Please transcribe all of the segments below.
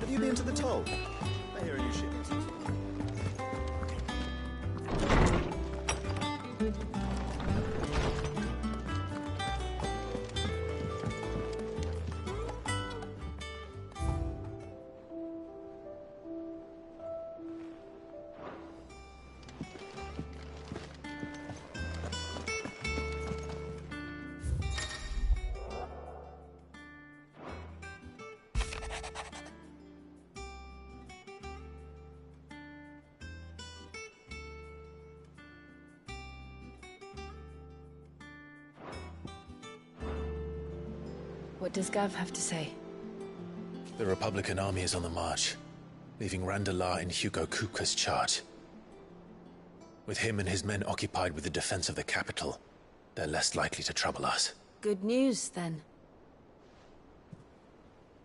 Have you been to the toll? I hear a new ship. What does Gav have to say? The Republican army is on the march, leaving Randalar in Hugo Kupka's charge. With him and his men occupied with the defense of the capital, they're less likely to trouble us. Good news, then.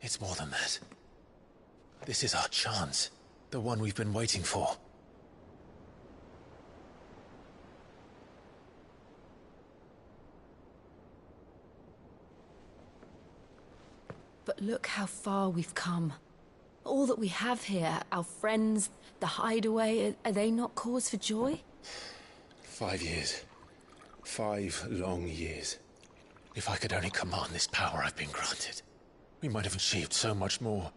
It's more than that. This is our chance. The one we've been waiting for. But look how far we've come. All that we have here, our friends, the hideaway, are they not cause for joy? 5 years. 5 long years. If I could only command this power I've been granted, we might have achieved so much more.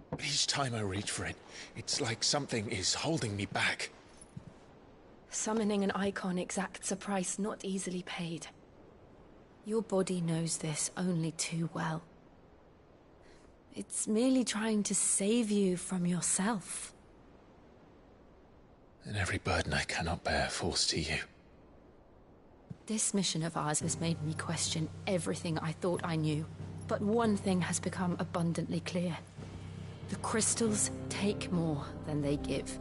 But each time I reach for it, it's like something is holding me back. Summoning an icon exacts a price not easily paid. Your body knows this only too well. It's merely trying to save you from yourself. And every burden I cannot bear falls to you. This mission of ours has made me question everything I thought I knew. But one thing has become abundantly clear. The crystals take more than they give.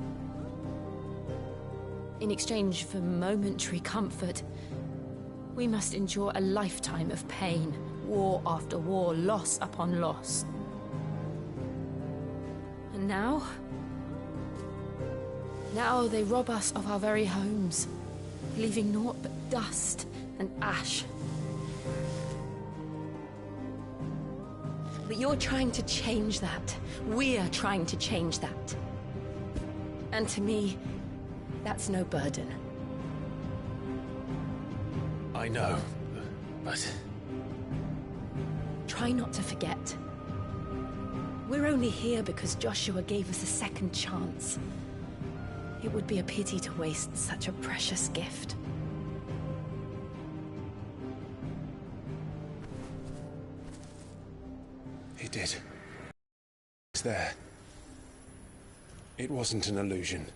In exchange for momentary comfort, we must endure a lifetime of pain, war after war, loss upon loss. And now they rob us of our very homes, leaving naught but dust and ash. But you're trying to change that. We're trying to change that. And to me, that's no burden. I know, but... Try not to forget. We're only here because Joshua gave us a second chance. It would be a pity to waste such a precious gift. He did. It's there. It wasn't an illusion.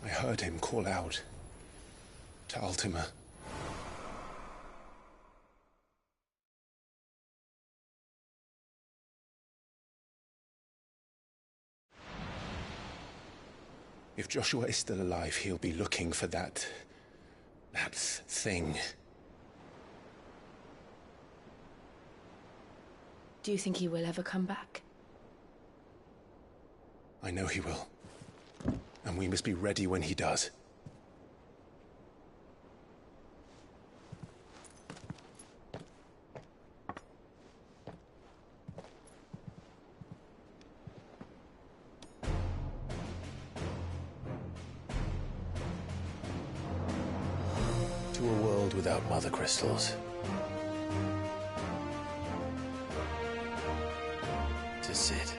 I heard him call out to Ultima. If Joshua is still alive, he'll be looking for that thing. Do you think he will ever come back? I know he will. And we must be ready when he does. To a world without mother crystals. To Cid.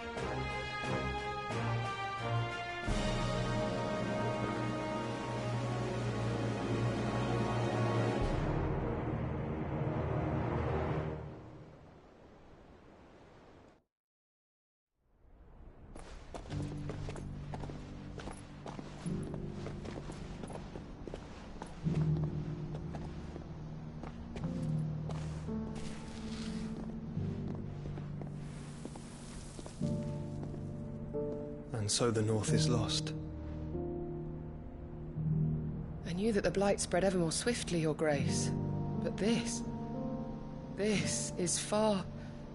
And so the North is lost. I knew that the Blight spread ever more swiftly, Your Grace. But this is far,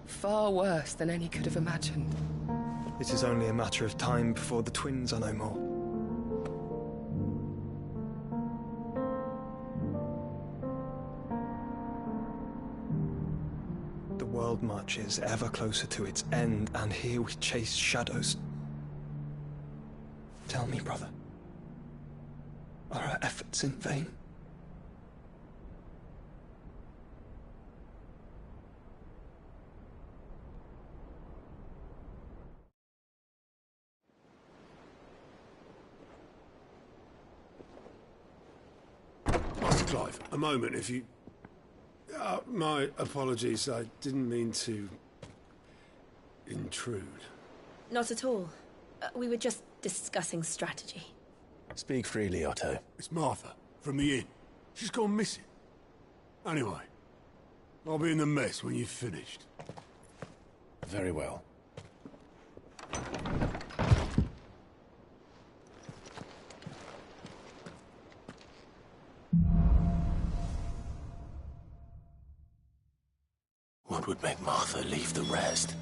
far worse than any could have imagined. It is only a matter of time before the twins are no more. The Wild March is ever closer to its end, and here we chase shadows. Tell me, brother, are our efforts in vain? Master Clive, a moment, if you... my apologies, I didn't mean to... intrude. Not at all. We were just discussing strategy. Speak freely, Otto. It's Martha, from the inn. She's gone missing. Anyway, I'll be in the mess when you've finished. Very well. What would make Martha leave the rest?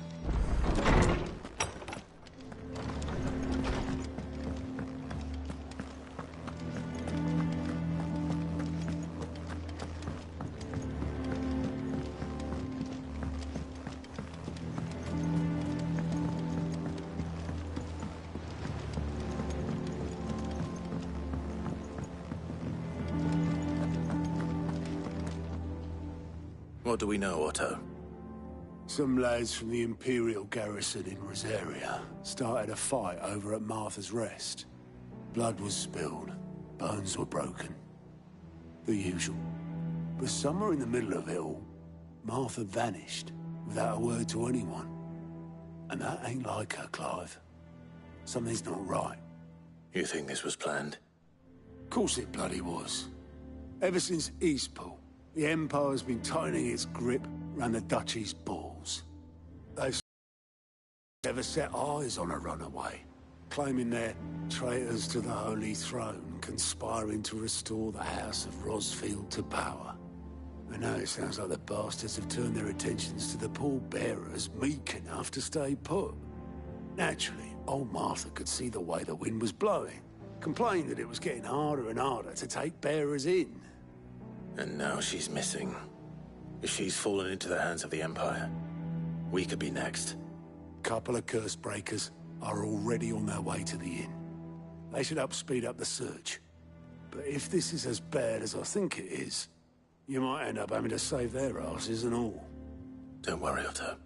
What do we know, Otto? Some lads from the Imperial garrison in Rosaria started a fight over at Martha's Rest. Blood was spilled, bones were broken. The usual. But somewhere in the middle of it all, Martha vanished without a word to anyone. And that ain't like her, Clive. Something's not right. You think this was planned? Of course it bloody was. Ever since Eastpool, the Empire's been tightening its grip round the Duchy's balls. They've never set eyes on a runaway, claiming they're traitors to the Holy Throne, conspiring to restore the House of Rosfield to power. And now it sounds like the bastards have turned their attentions to the pallbearers meek enough to stay put. Naturally, old Martha could see the way the wind was blowing, complained that it was getting harder and harder to take bearers in. And now she's missing. If she's fallen into the hands of the Empire, we could be next. Couple of curse breakers are already on their way to the inn. They should speed up the search. But if this is as bad as I think it is, you might end up having to save their asses and all. Don't worry, Otto.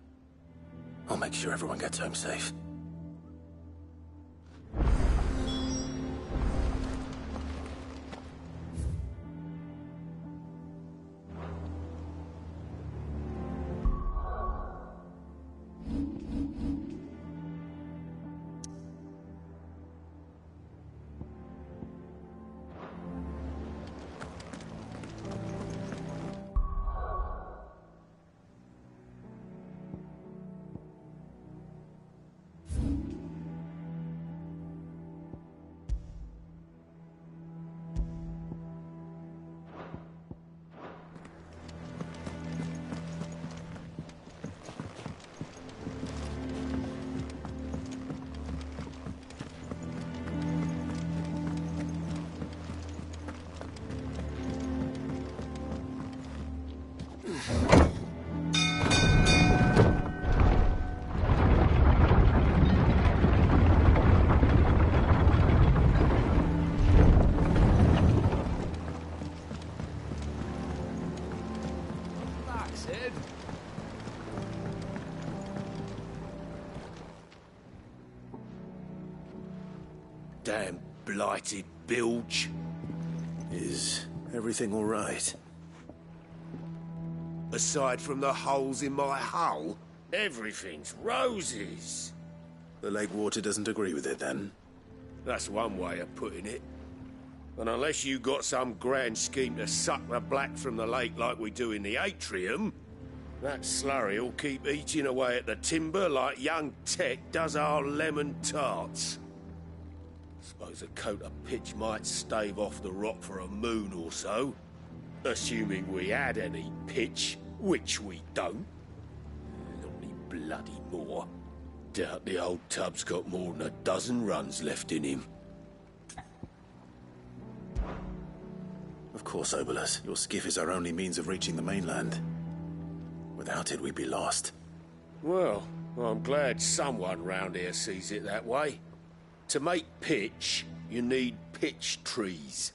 I'll make sure everyone gets home safe. Damn blighted bilge. Is everything all right? Aside from the holes in my hull, everything's roses. The lake water doesn't agree with it, then? That's one way of putting it. And unless you got some grand scheme to suck the black from the lake like we do in the atrium, that slurry'll keep eating away at the timber like young Tech does our lemon tarts. Suppose a coat of pitch might stave off the rot for a moon or so. Assuming we had any pitch, which we don't. Not any bloody more. Doubt the old tub's got more than a dozen runs left in him. Of course, Obolus. Your skiff is our only means of reaching the mainland. Without it, we'd be lost. Well, I'm glad someone round here sees it that way. To make pitch, you need pitch trees.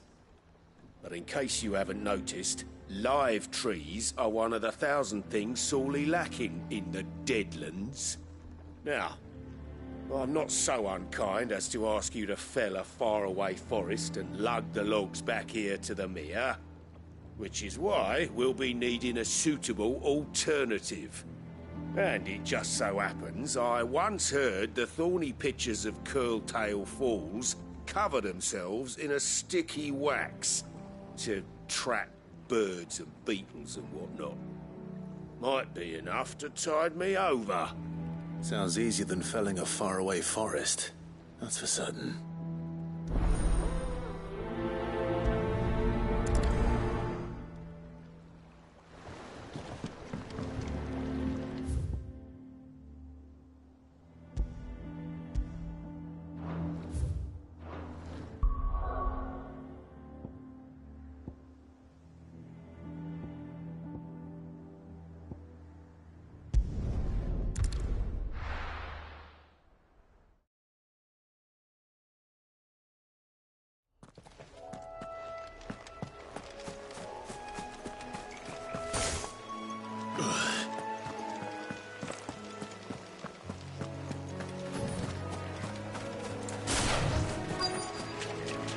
But in case you haven't noticed, live trees are one of the 1,000 things sorely lacking in the Deadlands. Now, I'm not so unkind as to ask you to fell a faraway forest and lug the logs back here to the mere, which is why we'll be needing a suitable alternative. And it just so happens I once heard the thorny pitchers of Curltail Falls cover themselves in a sticky wax to trap birds and beetles and whatnot. Might be enough to tide me over. Sounds easier than felling a faraway forest. That's for certain.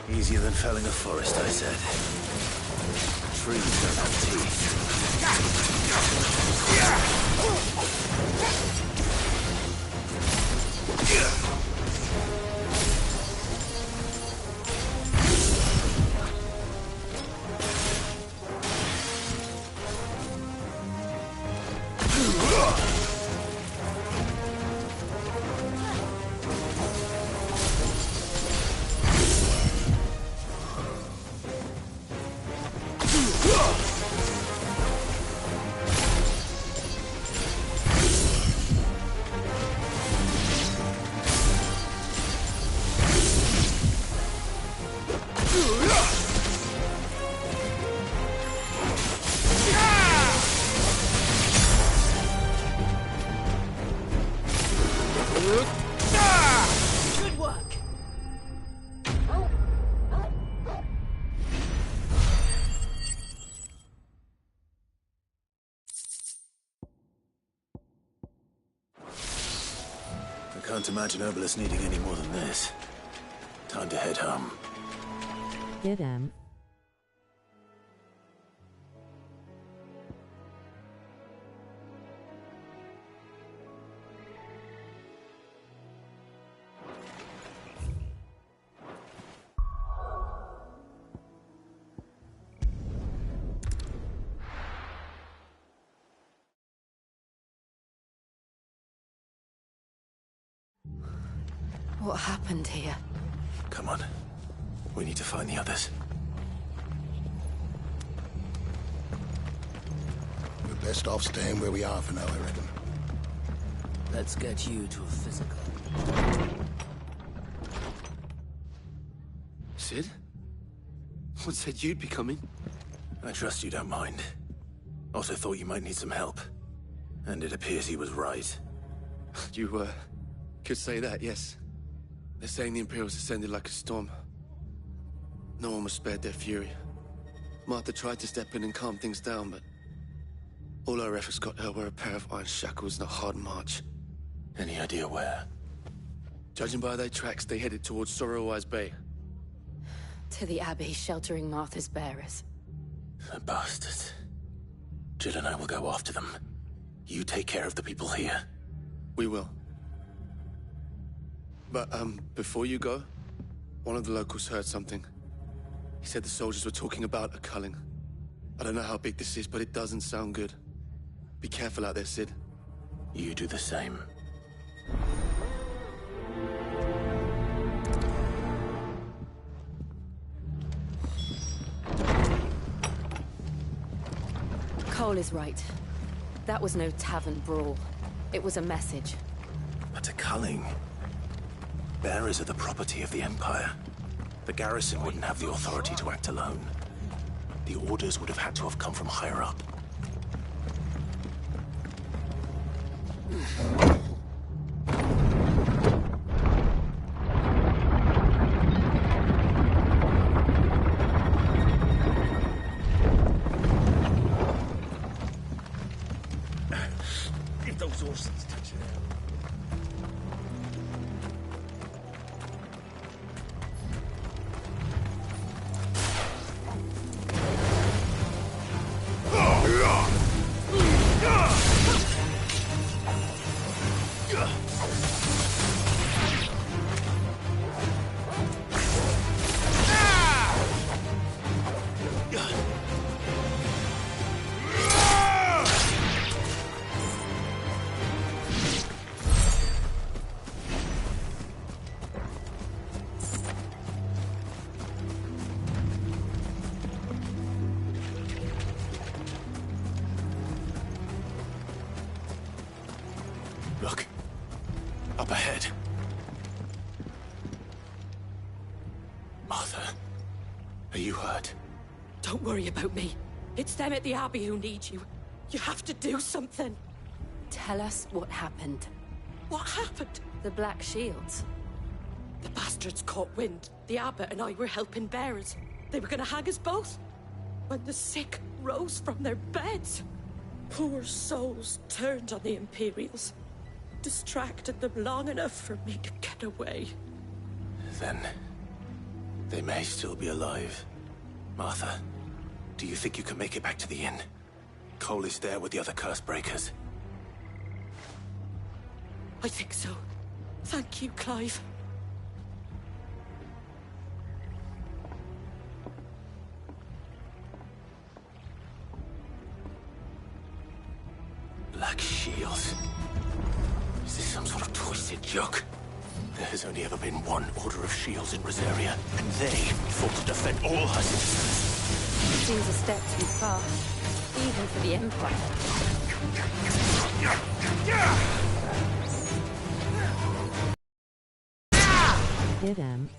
Easier than felling a forest, I said. Trees don't have Good work. I can't imagine Obelisk needing any more than this. Time to head home. Get him. What happened here? Come on. We need to find the others. We're best off staying where we are for now, I reckon. Let's get you to a physical. Sid? What said you'd be coming? I trust you don't mind. Also thought you might need some help. And it appears he was right. You, could say that, yes. They're saying the Imperials descended like a storm. No one was spared their fury. Martha tried to step in and calm things down, but all our efforts got her were a pair of iron shackles and a hard march. Any idea where? Judging by their tracks, they headed towards Sorrowwise Bay. To the Abbey sheltering Martha's bearers. The bastards. Jill and I will go after them. You take care of the people here. We will. But, before you go, one of the locals heard something. He said the soldiers were talking about a culling. I don't know how big this is, but it doesn't sound good. Be careful out there, Sid. You do the same. Cole is right. That was no tavern brawl. It was a message. But a culling. Bearers are the property of the Empire. The garrison wouldn't have the authority to act alone. The orders would have had to have come from higher up. If those horses touch it out. Look. Up ahead. Martha, are you hurt? Don't worry about me. It's them at the Abbey who need you. You have to do something. Tell us what happened. What happened? The Black Shields. The bastards caught wind. The Abbot and I were helping bearers. They were gonna hang us both. When the sick rose from their beds, poor souls turned on the Imperials. Distracted them long enough for me to get away. Then they may still be alive. Martha, do you think you can make it back to the inn? Cole is there with the other curse breakers. I think so. Thank you, Clive. Black Shields. Is this some sort of twisted joke? There has only ever been one Order of Shields in Rosaria, and they fought to defend all her citizens. Seems a step too far, even for the Empire. Hit him.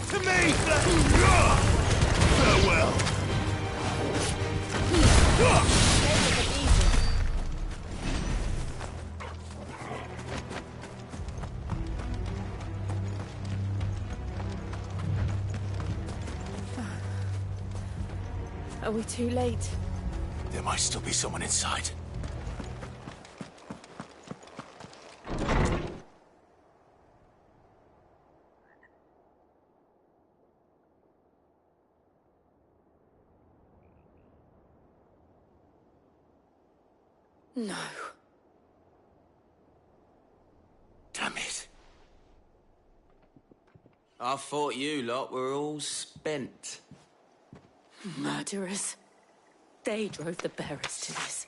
To me! Farewell! Are we too late? There might still be someone inside. No. Damn it. I thought you lot were all spent. Murderers. They drove the bearers to this.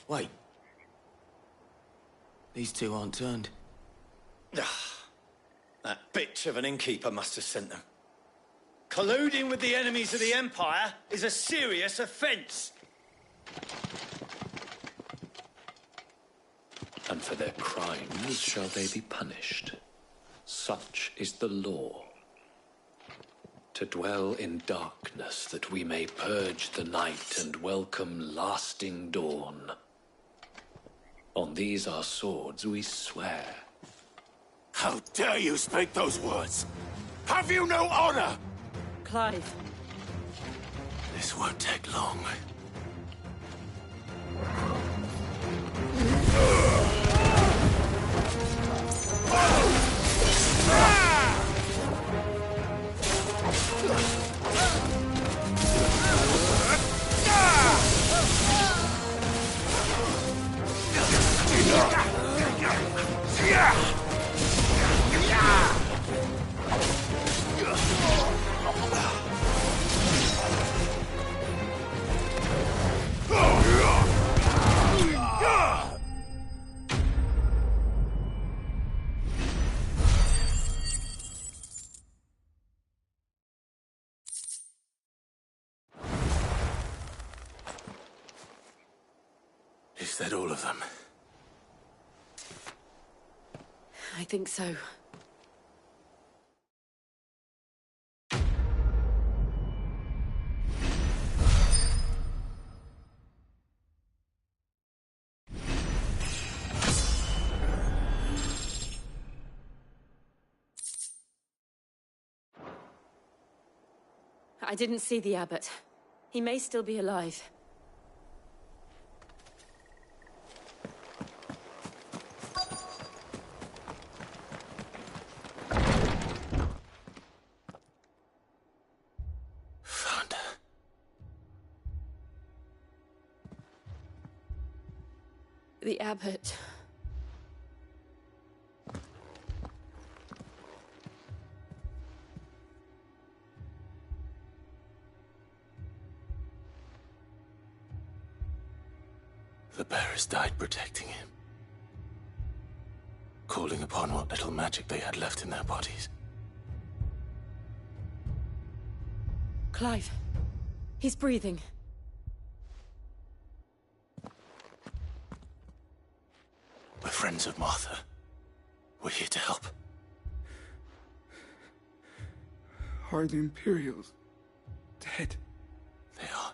Wait. These two aren't turned. That bitch of an innkeeper must have sent them. Colluding with the enemies of the Empire is a serious offence. And for their crimes shall they be punished. Such is the law. To dwell in darkness that we may purge the night and welcome lasting dawn. On these our swords we swear. How dare you speak those words? Have you no honor? Clive. This won't take long. Is that all of them? I think so. I didn't see the abbot. He may still be alive. Found her. The abbot. The bearers died protecting him. Calling upon what little magic they had left in their bodies. Clive. He's breathing. We're friends of Martha. We're here to help. Are the Imperials dead? They are.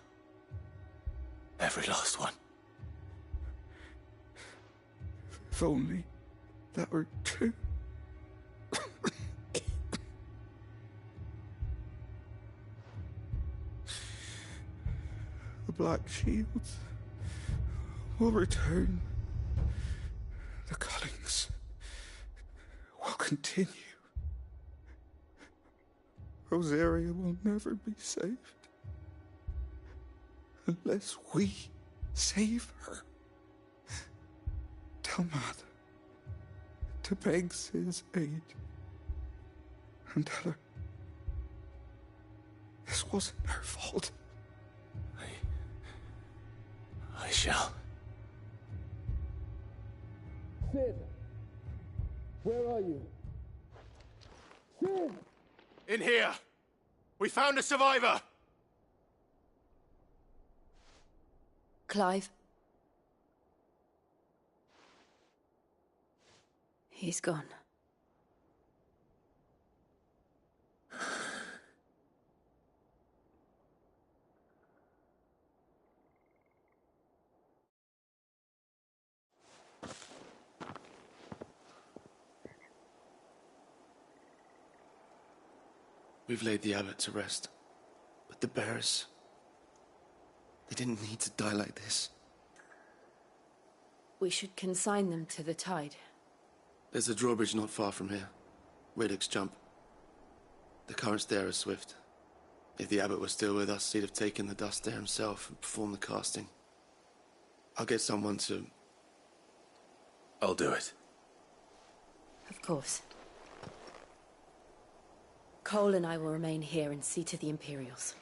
Every last one. If only that were true. The Black Shields will return. The Cullings will continue. Rosaria will never be saved unless we save her. Tell Mother to beg his aid and tell her this wasn't her fault. I shall. Sid! Where are you? Sid! In here! We found a survivor! Clive. He's gone. We've laid the abbot to rest. But the bearers... they didn't need to die like this. We should consign them to the tide. There's a drawbridge not far from here. Radix Jump. The currents there are swift. If the abbot was still with us, he'd have taken the dust there himself and performed the casting. I'll get someone to... I'll do it. Of course. Cole and I will remain here and see to the Imperials.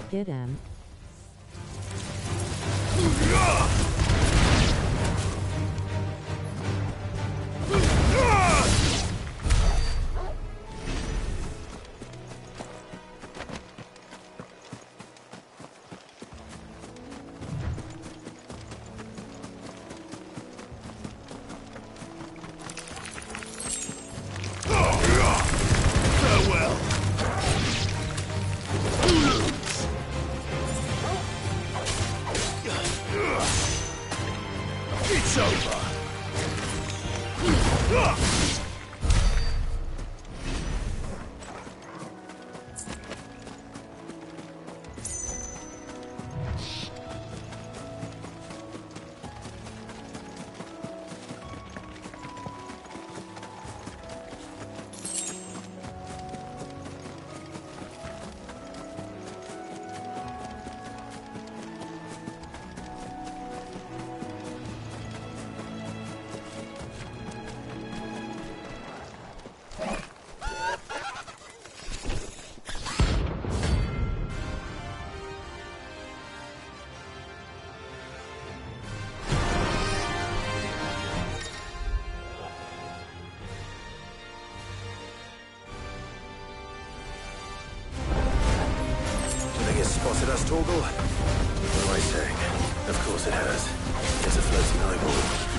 Get him. It's over. Torgal? What am I saying? Of course it has. It's a floating eyeball.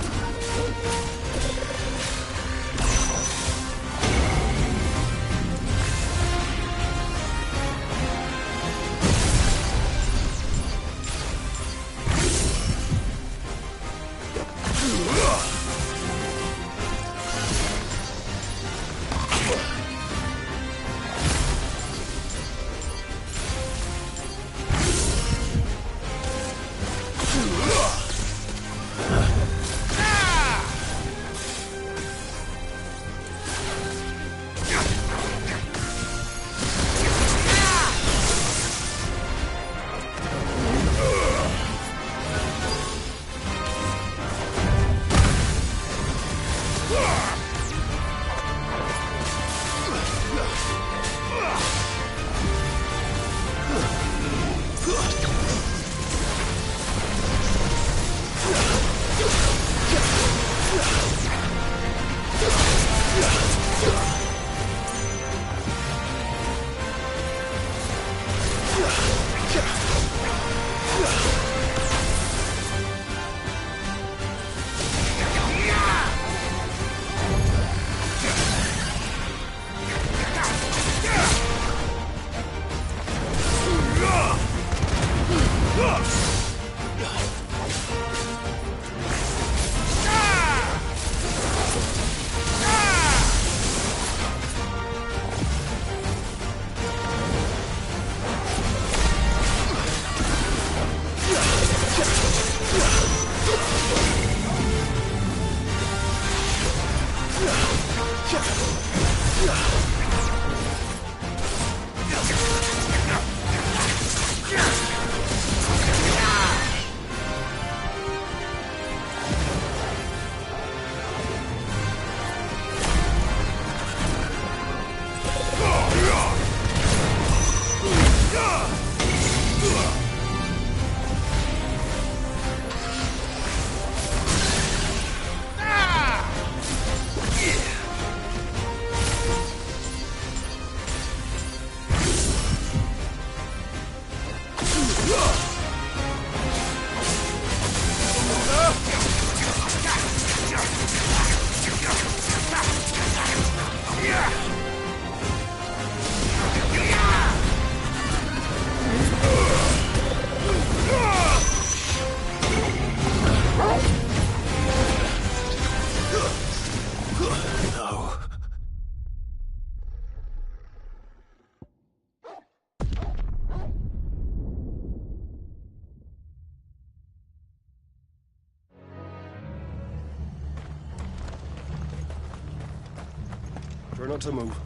Try not to move.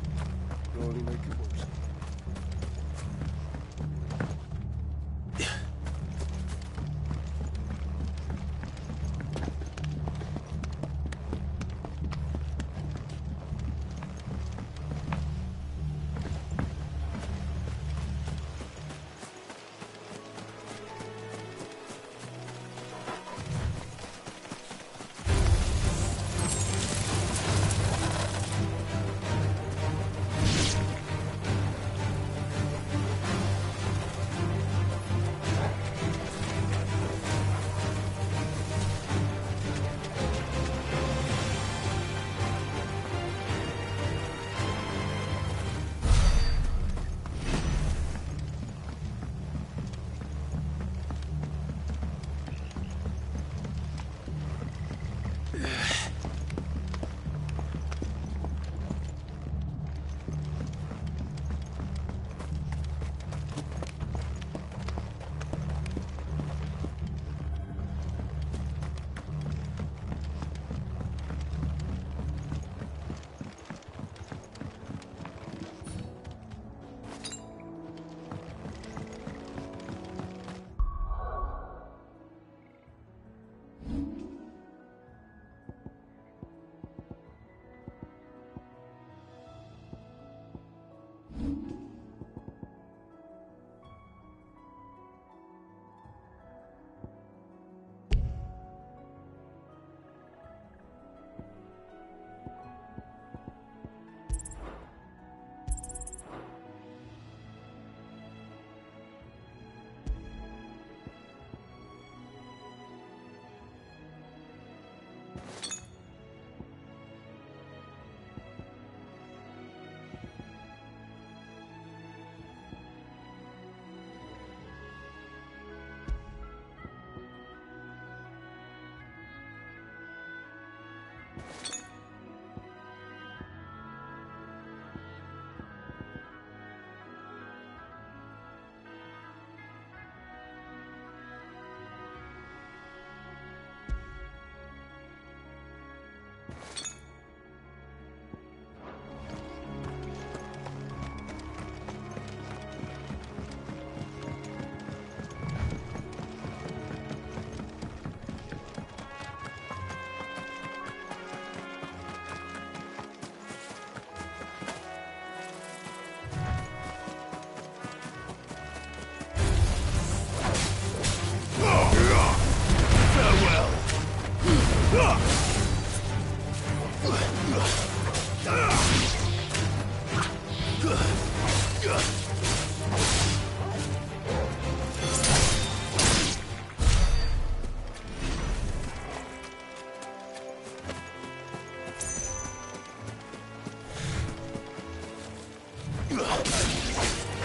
You'll only make it worse.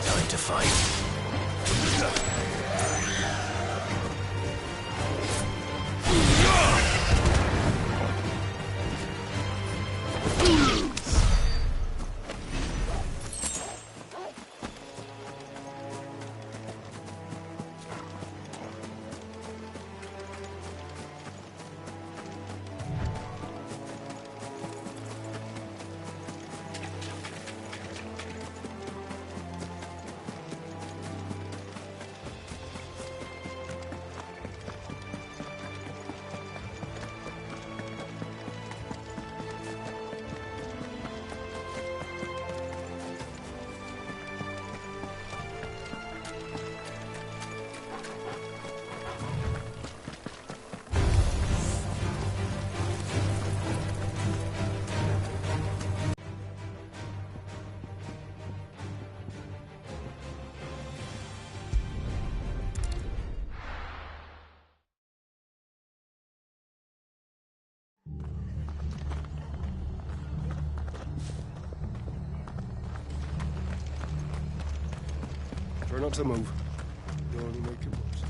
Time to fight. Try not to move. You'll only make it worse.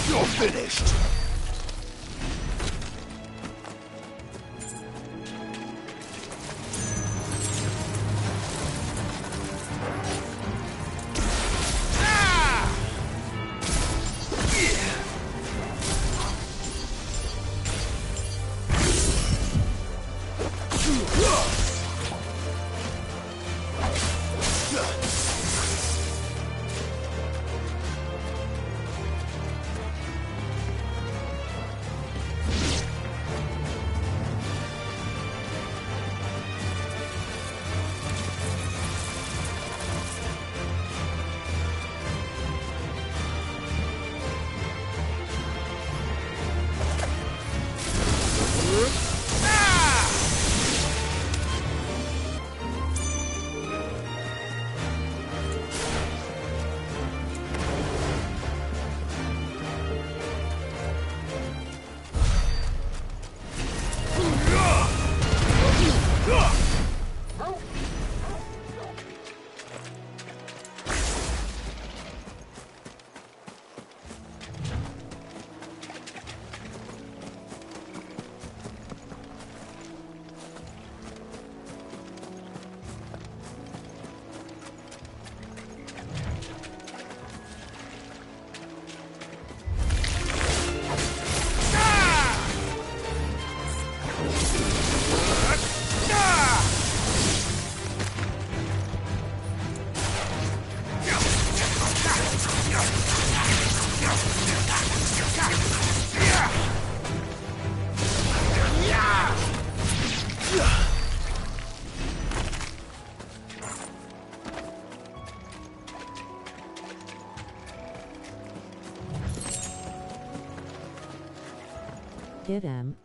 You're finished! Hit him.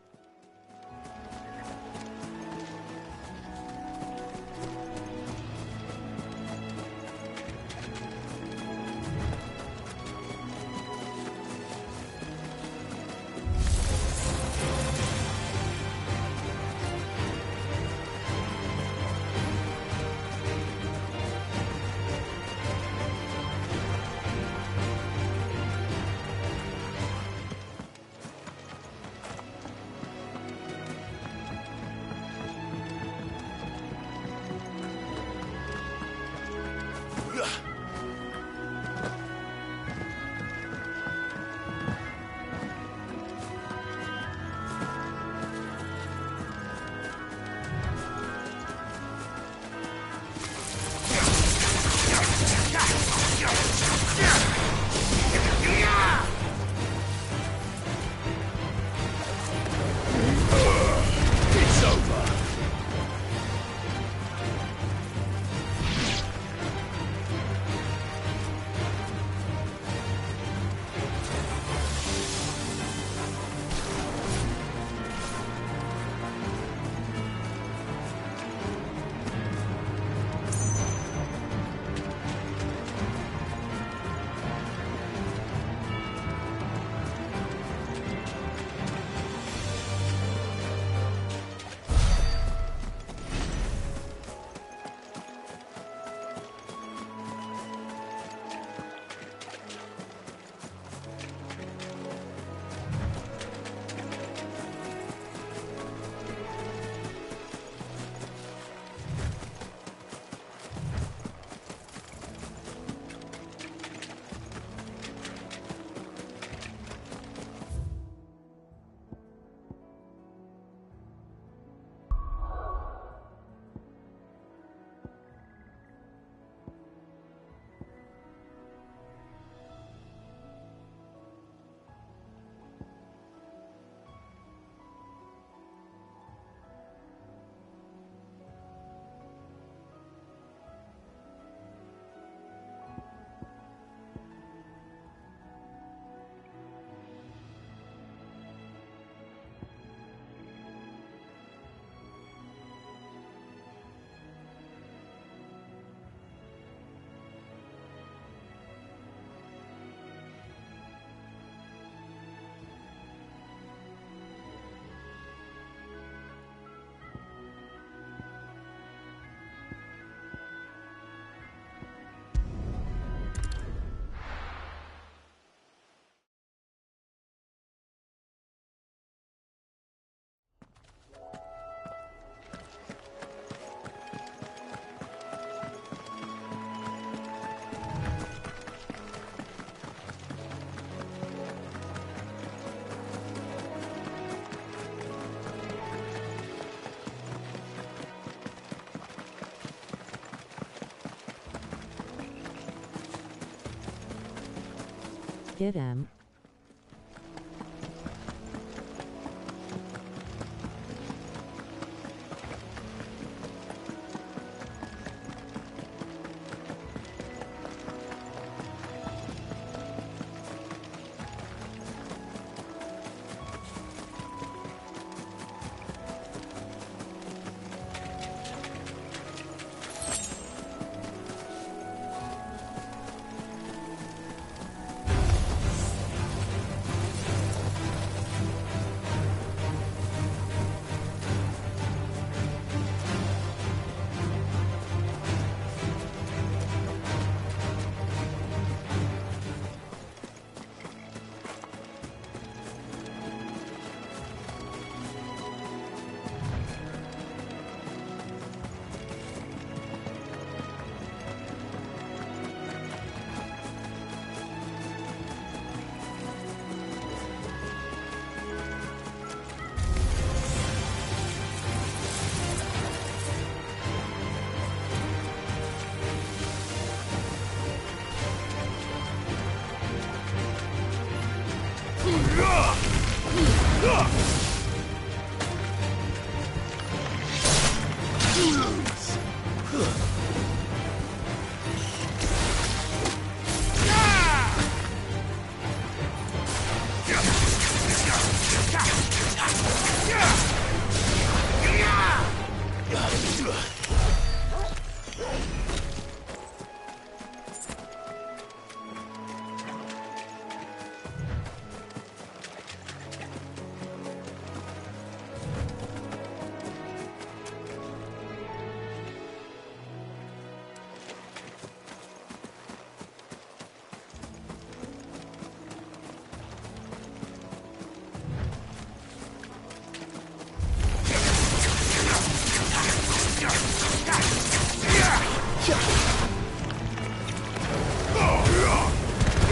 Hit him.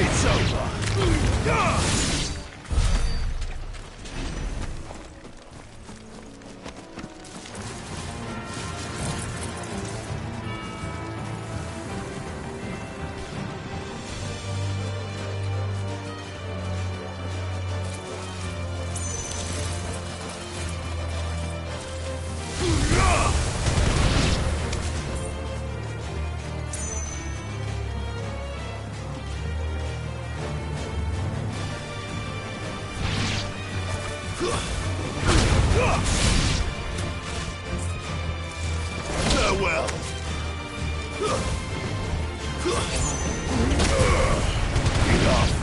It's over. Farewell. Enough.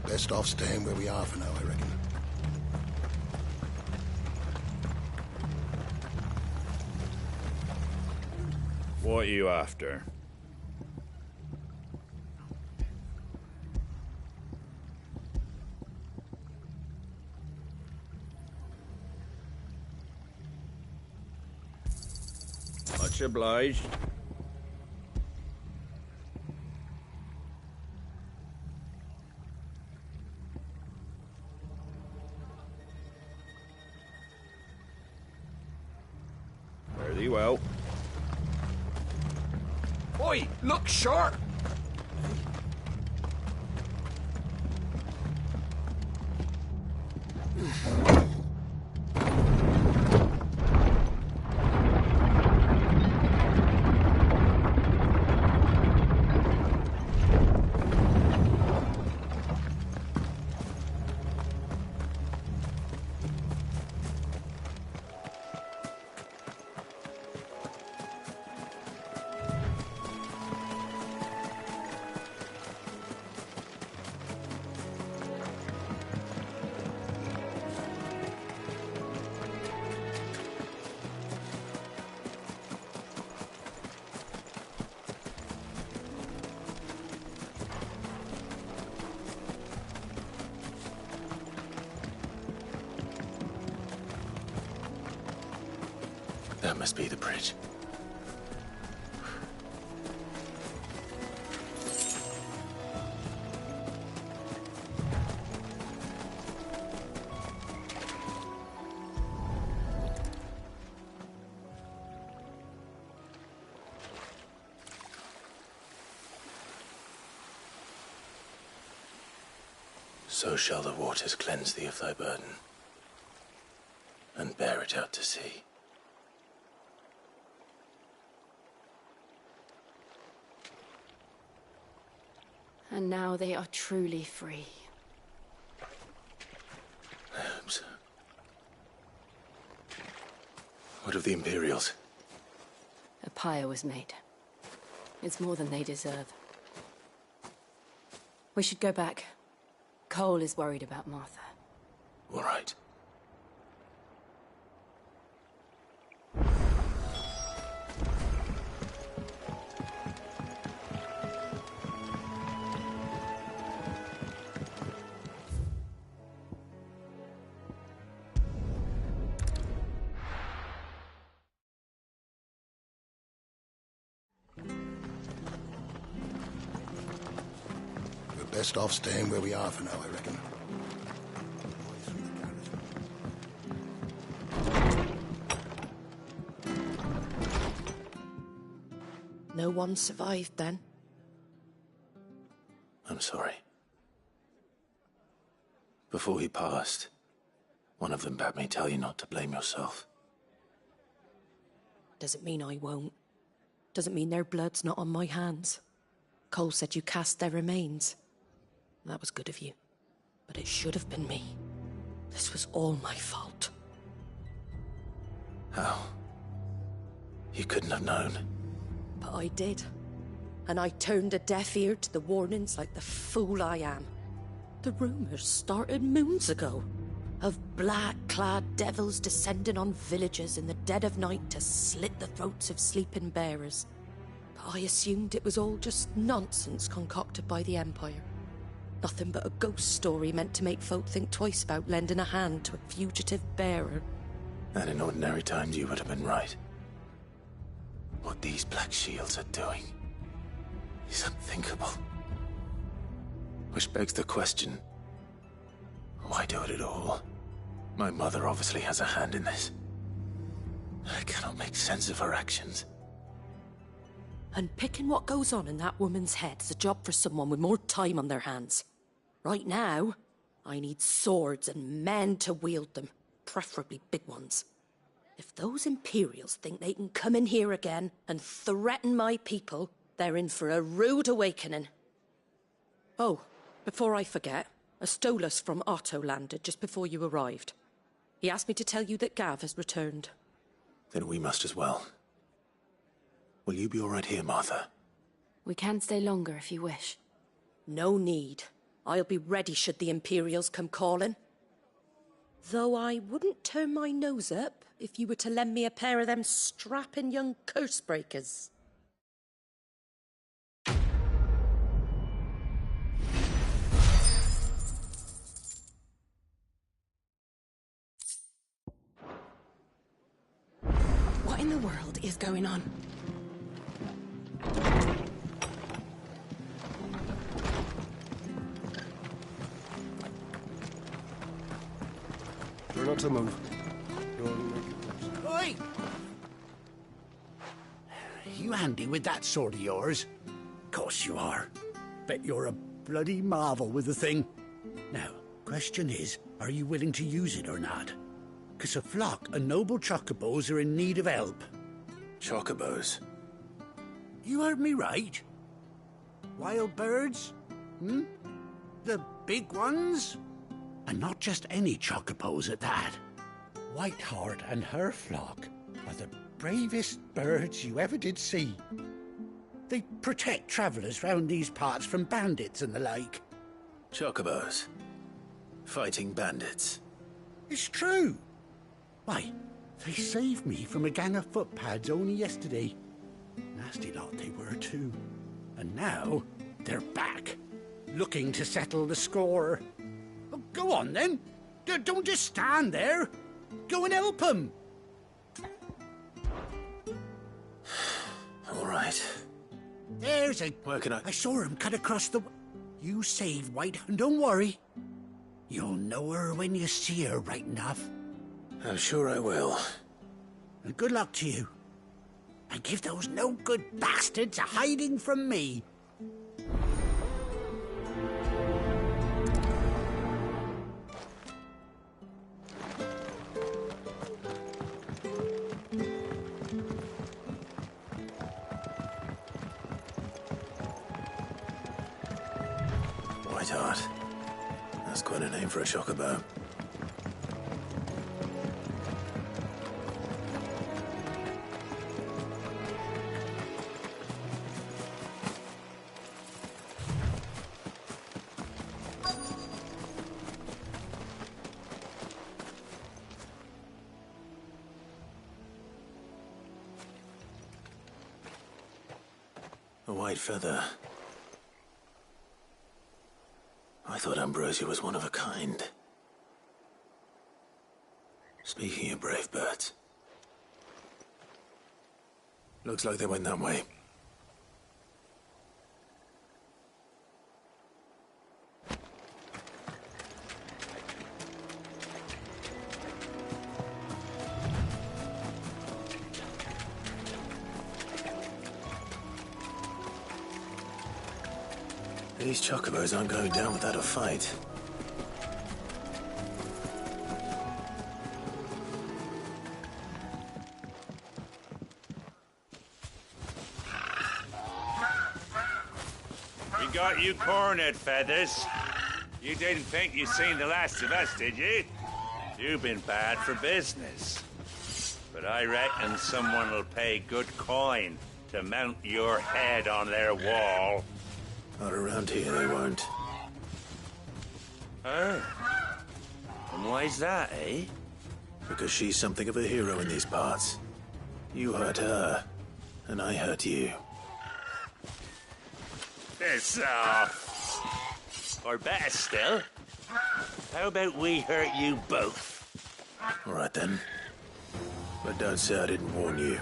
Best off staying where we are for now, I reckon. What are you after? Much obliged. Very well. Oi, look sharp! That must be the bridge. So shall the waters cleanse thee of thy burden, and bear it out to sea. And now they are truly free. I hope so. What of the Imperials? A pyre was made. It's more than they deserve. We should go back. Cole is worried about Martha. All right. Best off staying where we are for now, I reckon. No one survived then? I'm sorry. Before he passed, one of them bade me tell you not to blame yourself. Doesn't mean I won't. Doesn't mean their blood's not on my hands. Cole said you cast their remains. That was good of you. But it should have been me. This was all my fault. How? You couldn't have known. But I did. And I turned a deaf ear to the warnings like the fool I am. The rumours started moons ago. Of black-clad devils descending on villages in the dead of night to slit the throats of sleeping bearers. But I assumed it was all just nonsense concocted by the Empire. Nothing but a ghost story meant to make folk think twice about lending a hand to a fugitive bearer. And in ordinary times you would have been right. What these Black Shields are doing is unthinkable. Which begs the question, why do it at all? My mother obviously has a hand in this. I cannot make sense of her actions. And picking what goes on in that woman's head is a job for someone with more time on their hands. Right now, I need swords and men to wield them, preferably big ones. If those Imperials think they can come in here again and threaten my people, they're in for a rude awakening. Oh, before I forget, a Stolas from Otto landed just before you arrived. He asked me to tell you that Gav has returned. Then we must as well. Will you be all right here, Martha? We can stay longer if you wish. No need. I'll be ready should the Imperials come calling. Though I wouldn't turn my nose up if you were to lend me a pair of them strapping young curse-breakers. What in the world is going on? We're not to move. You only make it worse. Oi! You handy with that sword of yours? Course you are. Bet you're a bloody marvel with the thing. Now, question is, are you willing to use it or not? 'Cause a flock of noble chocobos are in need of help. Chocobos? You heard me right. Wild birds? Hmm? The big ones? And not just any chocobos at that. Whiteheart and her flock are the bravest birds you ever did see. They protect travellers round these parts from bandits and the like. Chocobos? Fighting bandits? It's true. Why, they saved me from a gang of footpads only yesterday. Nasty lot they were too. And now they're back, looking to settle the score. Well, go on then. Don't just stand there. Go and help them. All right. There's a... Where can I... I saw him cut across the... You save White, and don't worry. You'll know her when you see her, right enough. I'm sure I will. And good luck to you. And give those no-good bastards a hiding from me. Whiteheart. That's quite a name for a chocobo. A white feather. I thought Ambrosia was one of a kind. Speaking of brave birds. Looks like they went that way. These chocobos aren't going down without a fight. We got you cornered, Feathers. You didn't think you'd seen the last of us, did you? You've been bad for business. But I reckon someone will pay good coin to mount your head on their wall. Not around here, they won't. Oh. And why's that, eh? Because she's something of a hero in these parts. You hurt her, and I hurt you. Piss off. Or better still, how about we hurt you both? All right, then. But don't say I didn't warn you.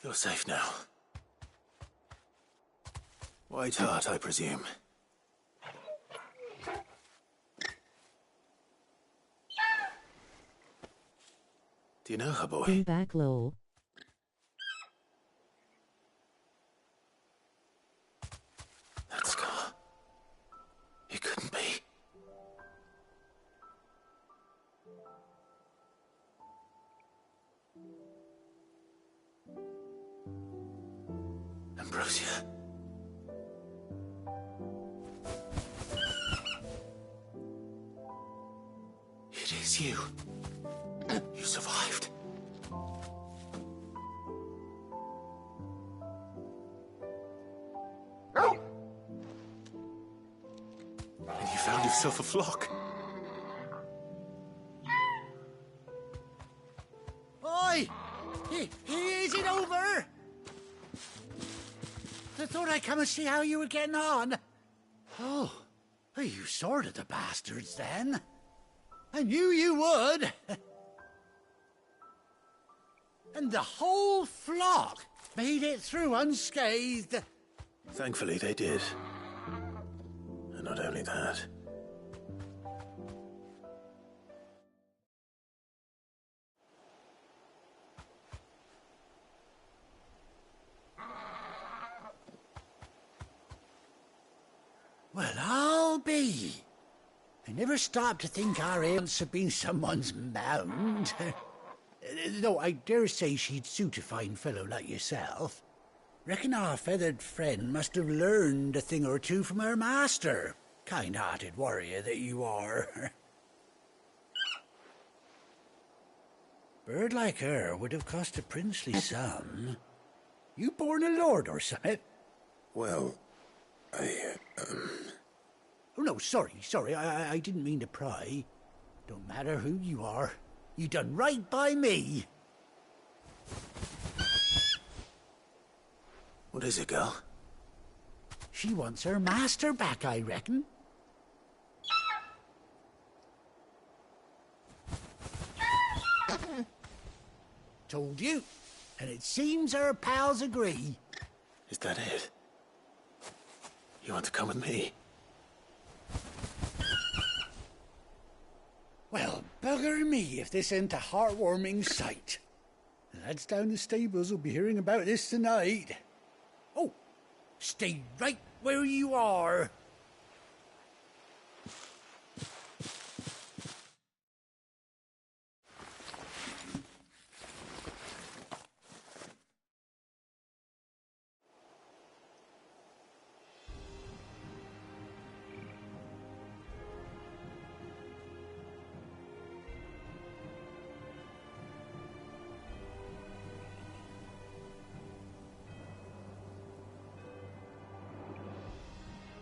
You're safe now. White Hart, I presume. Do you know her, boy? Come back, lol. That scar. It couldn't be. Ambrosia. It is you. You survived. And you found yourself a flock. Oi! Is it over? I thought I'd come and see how you were getting on. Oh, you sorted the bastards then. I knew you would. And the whole flock made it through unscathed. Thankfully, they did. And not only that. Well, I'll be. I never stopped to think our aunts had been someone's mound. Though I dare say she'd suit a fine fellow like yourself. Reckon our feathered friend must have learned a thing or two from her master. Kind-hearted warrior that you are. Bird like her would have cost a princely sum. You born a lord or something? Well, Oh, no, sorry, I didn't mean to pry. Don't matter who you are. You done right by me. What is it, girl? She wants her master back, I reckon. Told you. And it seems her pals agree. Is that it? You want to come with me? Well, bugger me if this ain't a heartwarming sight. The lads down the stables will be hearing about this tonight. Oh, stay right where you are.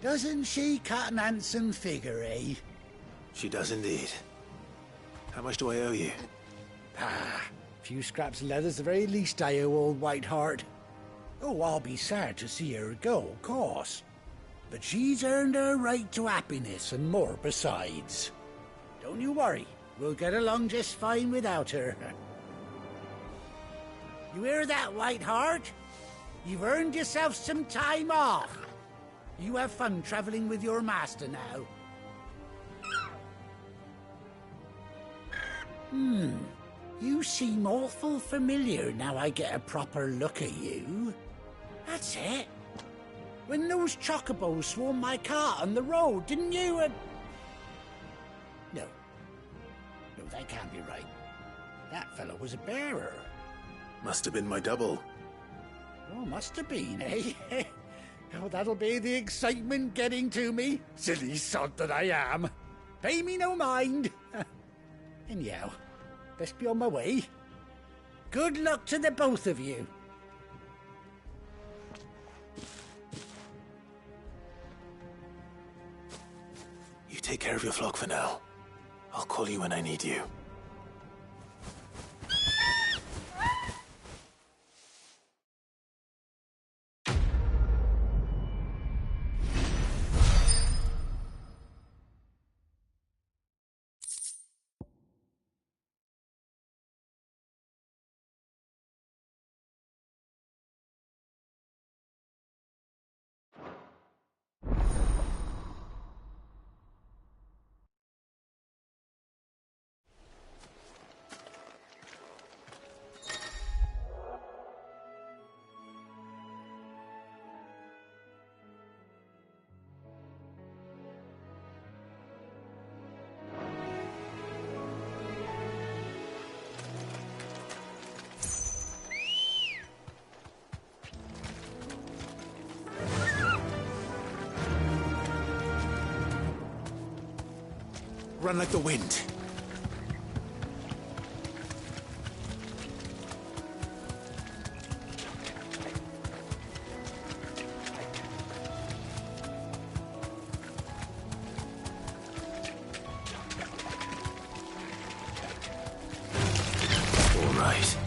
Doesn't she cut an handsome figure, eh? She does indeed. How much do I owe you? Ah, a few scraps of leather's the very least I owe old Whiteheart. Oh, I'll be sad to see her go, of course. But she's earned her right to happiness and more besides. Don't you worry, we'll get along just fine without her. You hear that, Whiteheart? You've earned yourself some time off. You have fun traveling with your master now. You seem awful familiar now I get a proper look at you. That's it. When those chocobos swarmed my cart on the road, didn't you? No, that can't be right. That fellow was a bearer. Must have been my double. Oh, must have been, eh? Oh, that'll be the excitement getting to me. Silly sod that I am. Pay me no mind. Anyhow, best be on my way. Good luck to the both of you. You take care of your flock for now. I'll call you when I need you. Run like the wind. All right.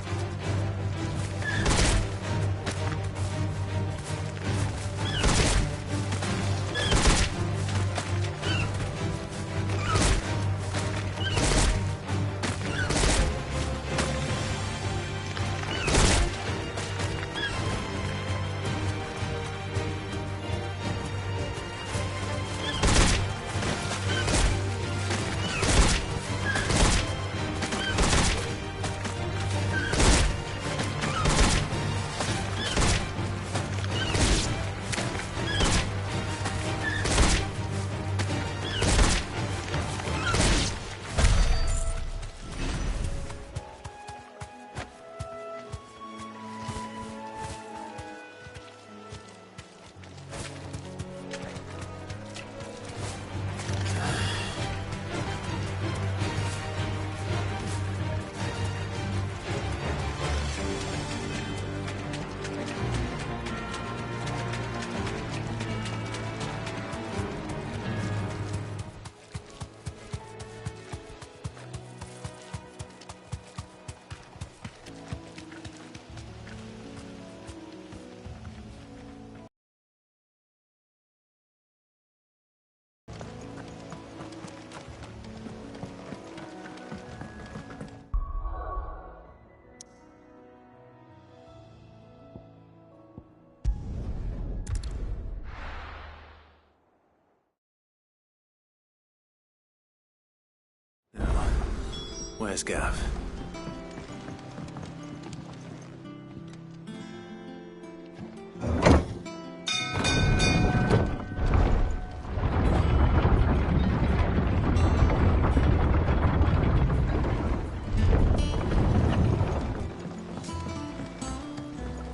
Where's Gav?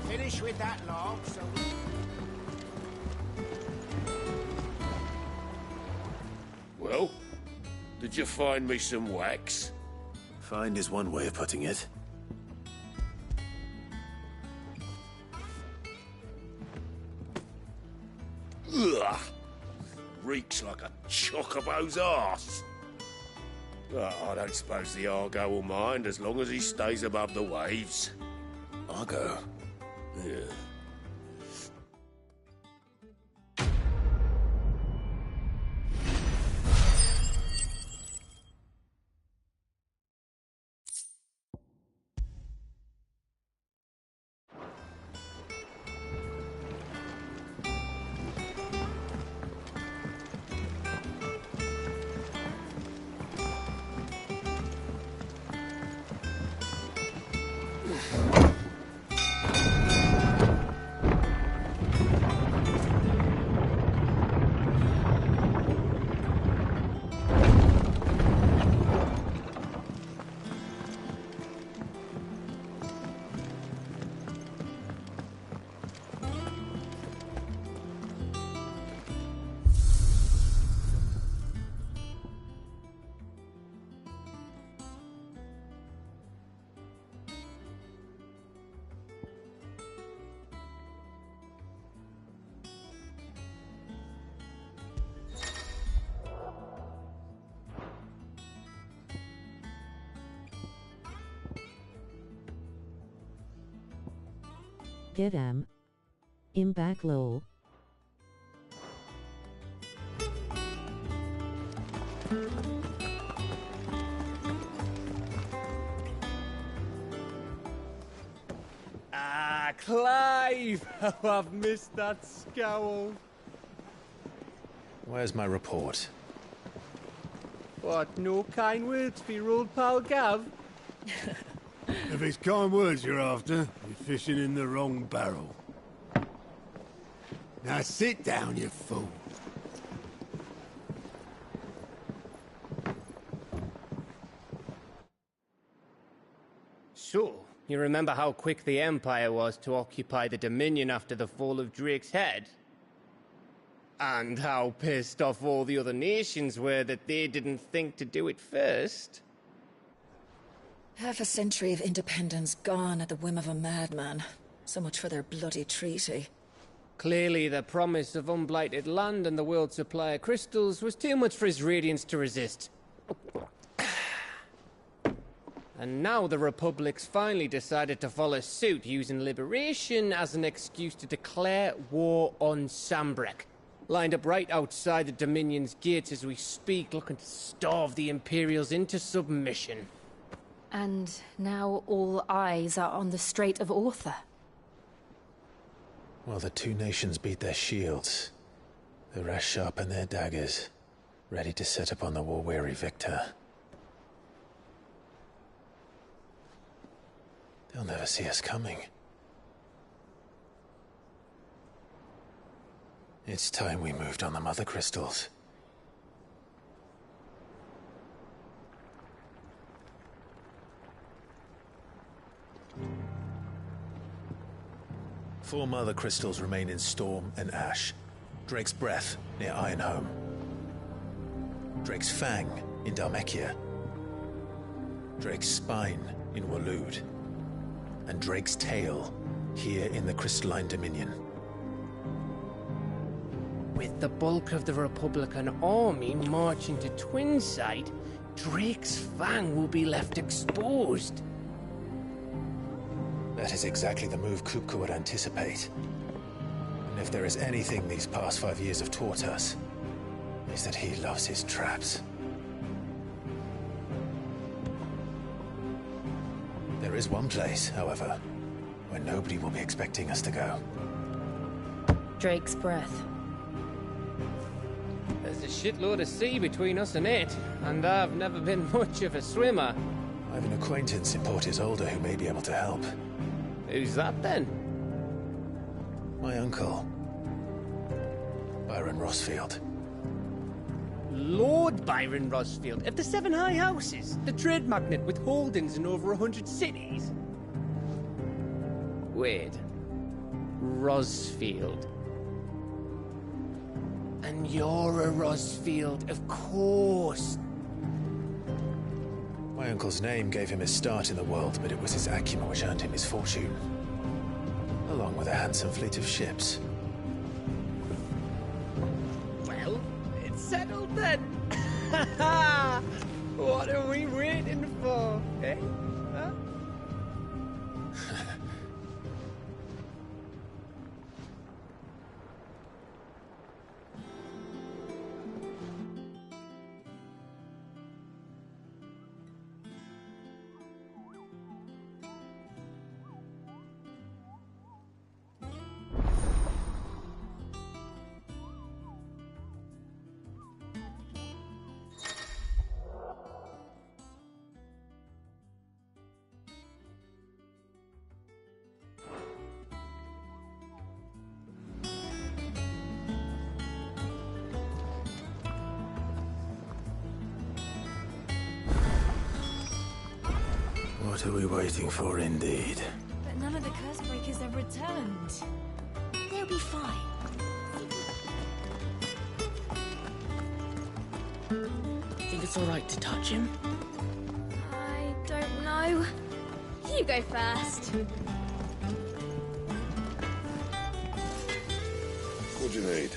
Finish with that log, so Well, did you find me some wax? Find is one way of putting it. Ugh! Reeks like a chocobo's arse. Oh, I don't suppose the Argo will mind as long as he stays above the waves. Argo? Yeah. Get 'em. In back low. Ah, Clive! How I've missed that scowl. Where's my report? What, no kind words for your old pal Gav? If it's kind words you're after, you're fishing in the wrong barrel. Now sit down, you fool. So, you remember how quick the Empire was to occupy the Dominion after the fall of Drake's head? And how pissed off all the other nations were that they didn't think to do it first? Half a century of independence gone at the whim of a madman. So much for their bloody treaty. Clearly, the promise of unblighted land and the world's supply of crystals was too much for his radiance to resist. And now the Republic's finally decided to follow suit, using liberation as an excuse to declare war on Sambrek. Lined up right outside the Dominion's gates as we speak, looking to starve the Imperials into submission. And now all eyes are on the Strait of Author. While the two nations beat their shields, the rest sharpen their daggers, ready to set upon the war-weary victor. They'll never see us coming. It's time we moved on the Mother Crystals. Four Mother Crystals remain in Storm and Ash. Drake's Breath near Ironhome. Drake's Fang in Dhalmekia. Drake's Spine in Waloed. And Drake's Tail here in the Crystalline Dominion. With the bulk of the Republican army marching to Twinside, Drake's Fang will be left exposed. That is exactly the move Kupka would anticipate. And if there is anything these past 5 years have taught us, is that he loves his traps. There is one place, however, where nobody will be expecting us to go. Drake's Breath. There's a shitload of sea between us and it, and I've never been much of a swimmer. I have an acquaintance in Port Isolde who may be able to help. Who's that then? My uncle, Byron Rosfield. Lord Byron Rosfield of the Seven High Houses, the trade magnate with holdings in over 100 cities. Wait. Rosfield. And you're a Rosfield, of course. My uncle's name gave him his start in the world, but it was his acumen which earned him his fortune, along with a handsome fleet of ships. Well, it's settled then. What are we waiting for, eh? Huh? What are we waiting for, indeed? But none of the curse breakers have returned. They'll be fine. Think it's alright to touch him? I don't know. You go first. What do you need?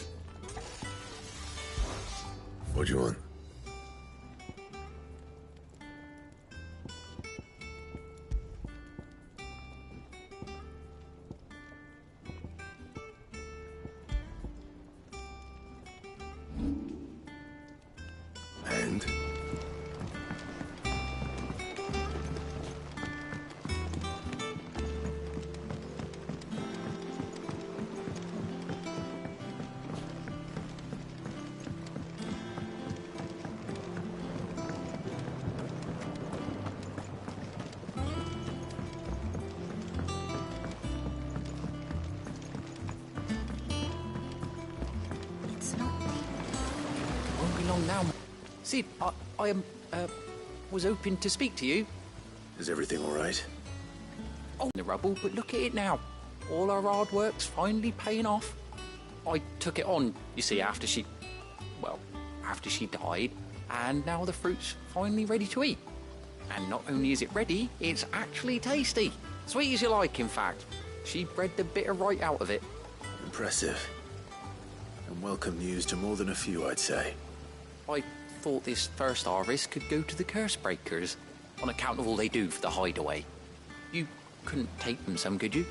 What do you want? And? Won't be long now. Sid, I was hoping to speak to you. Is everything all right? Oh, the rubble, but look at it now. All our hard work's finally paying off. I took it on, you see, after she died, and now the fruit's finally ready to eat. And not only is it ready, it's actually tasty. Sweet as you like, in fact. She bred the bitter right out of it. Impressive. And welcome news to more than a few, I'd say. I thought this first harvest could go to the curse breakers, on account of all they do for the hideaway. You couldn't take them some, could you?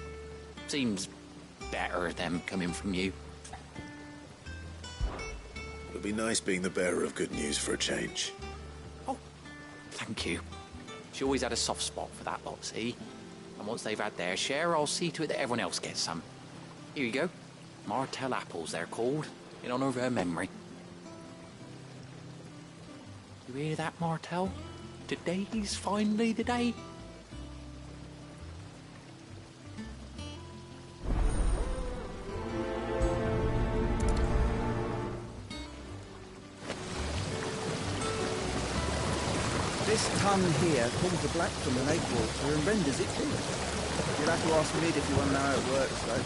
Seems better them coming from you. It'll be nice being the bearer of good news for a change. Oh, thank you. She always had a soft spot for that lot, see? And once they've had their share, I'll see to it that everyone else gets some. Here you go. Martell apples, they're called, in honor of her memory. You hear that, Martell? Today's finally the day. This ton here pulls the black from the lake water and renders it beer. You'll have to ask Mid if you want to know how it works, though.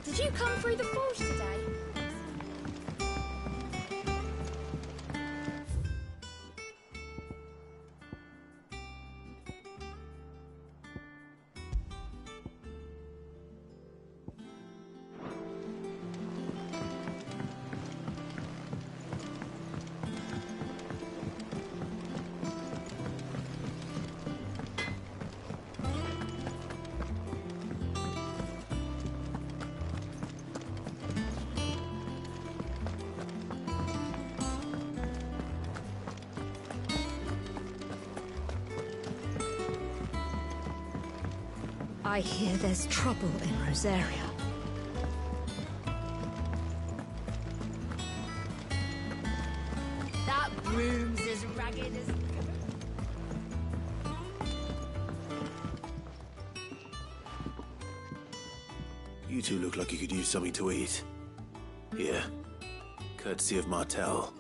Did you come through the forge today? I hear there's trouble in Rosaria. That room's as ragged as... You two look like you could use something to eat. Here. Courtesy of Martel.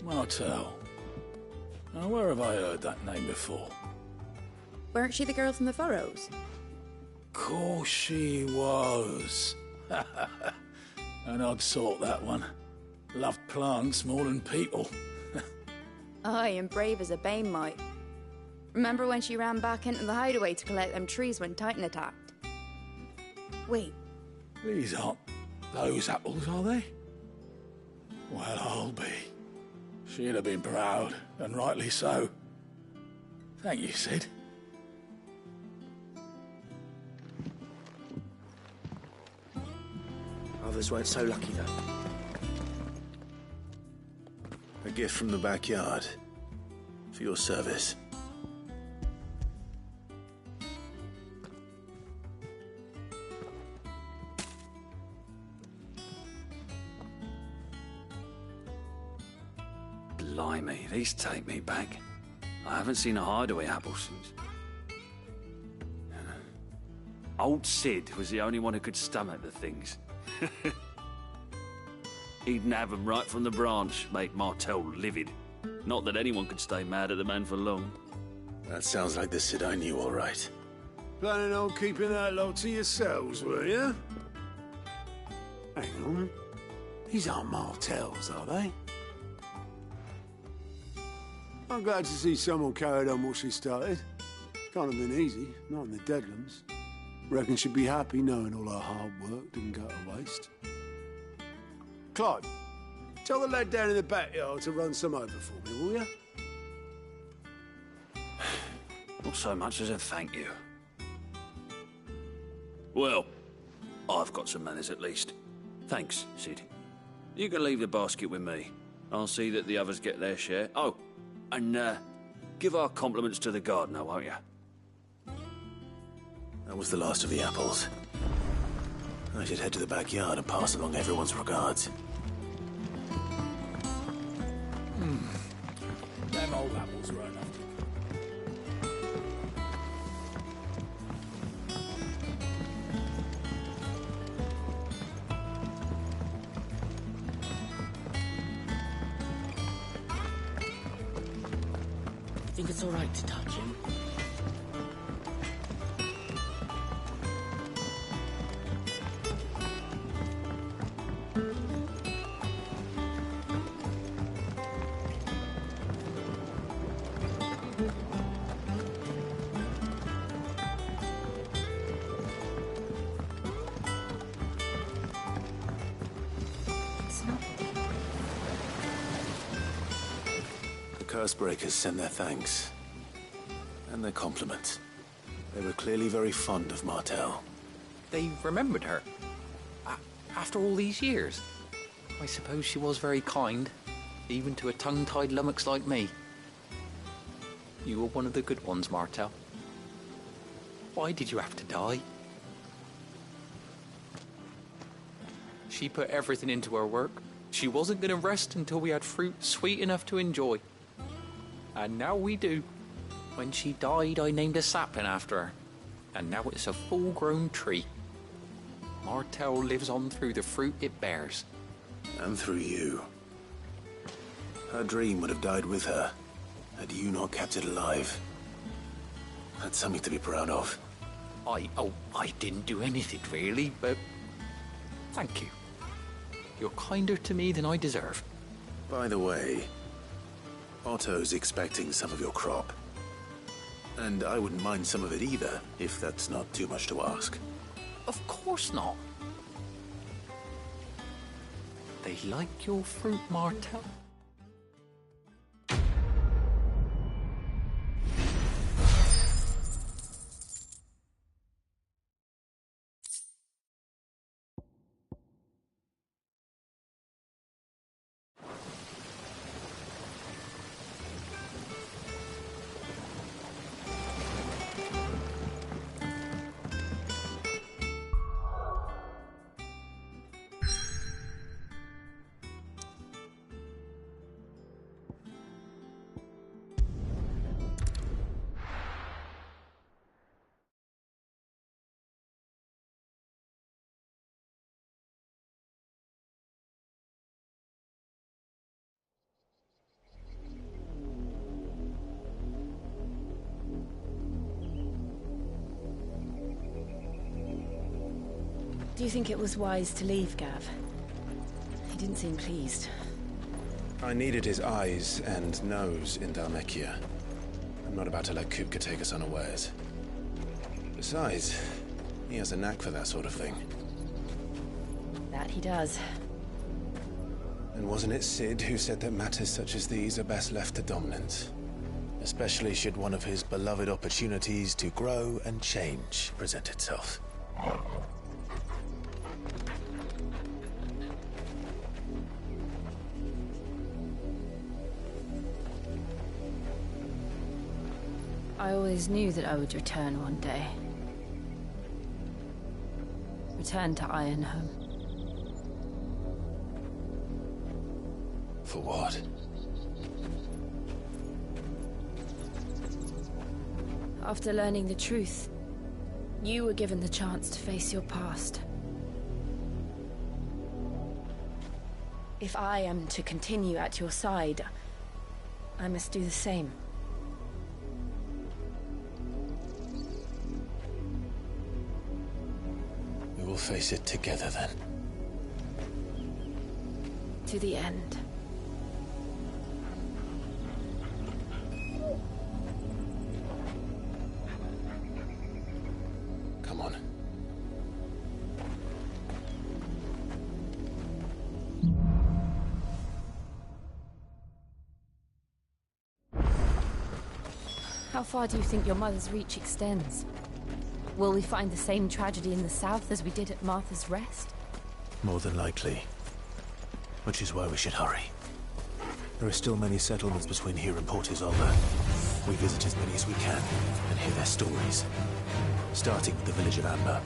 Martel. Now, where have I heard that name before? Weren't she the girl from the Furrows? Course she was. An odd sort, that one. Loved plants more than people. Aye, and brave as a bane might. Remember when she ran back into the hideaway to collect them trees when Titan attacked? Wait. These aren't those apples, are they? Well, I'll be. She'd have been proud, and rightly so. Thank you, Sid. Others weren't so lucky, though. A gift from the backyard. For your service. Blimey, these take me back. I haven't seen a hideaway apple since. Old Sid was the only one who could stomach the things. He'd nab them right from the branch, make Martel livid. Not that anyone could stay mad at the man for long. That sounds like the Sid I knew, all right. Planning on keeping that lot to yourselves, were you? Hang on. These aren't Martels, are they? I'm glad to see someone carried on what she started. Can't have been easy, not in the Deadlands. Reckon she'd be happy knowing all her hard work didn't go to waste. Clive, tell the lad down in the backyard to run some over for me, will you? Not so much as a thank you. Well, I've got some manners at least. Thanks, Sid. You can leave the basket with me. I'll see that the others get their share. Oh, and give our compliments to the gardener, won't you? That was the last of the apples. I should head to the backyard and pass along everyone's regards. Them old apples were enough to... Think it's all right to touch him? Cursebreakers send their thanks. And their compliments. They were clearly very fond of Martel. They remembered her. After all these years. I suppose she was very kind, even to a tongue-tied lummox like me. You were one of the good ones, Martel. Why did you have to die? She put everything into her work. She wasn't going to rest until we had fruit sweet enough to enjoy. And now we do. When she died, I named a sapling after her. And now it's a full-grown tree. Martel lives on through the fruit it bears. And through you. Her dream would have died with her, had you not kept it alive. That's something to be proud of. I didn't do anything really, but thank you. You're kinder to me than I deserve. By the way, Otto's expecting some of your crop. And I wouldn't mind some of it either, if that's not too much to ask. Of course not. They like your fruit, Martel? Do you think it was wise to leave, Gav? He didn't seem pleased. I needed his eyes and nose in Dhalmekia. I'm not about to let Kupka take us unawares. Besides, he has a knack for that sort of thing. That he does. And wasn't it Cid who said that matters such as these are best left to dominance? Especially should one of his beloved opportunities to grow and change present itself. I always knew that I would return one day. Return to Ironhome. For what? After learning the truth, you were given the chance to face your past. If I am to continue at your side, I must do the same. We will face it together then. To the end. Come on. How far do you think your mother's reach extends? Will we find the same tragedy in the south as we did at Martha's Rest? More than likely. Which is why we should hurry. There are still many settlements between here and Port Isolde. We visit as many as we can and hear their stories. Starting with the village of Amber.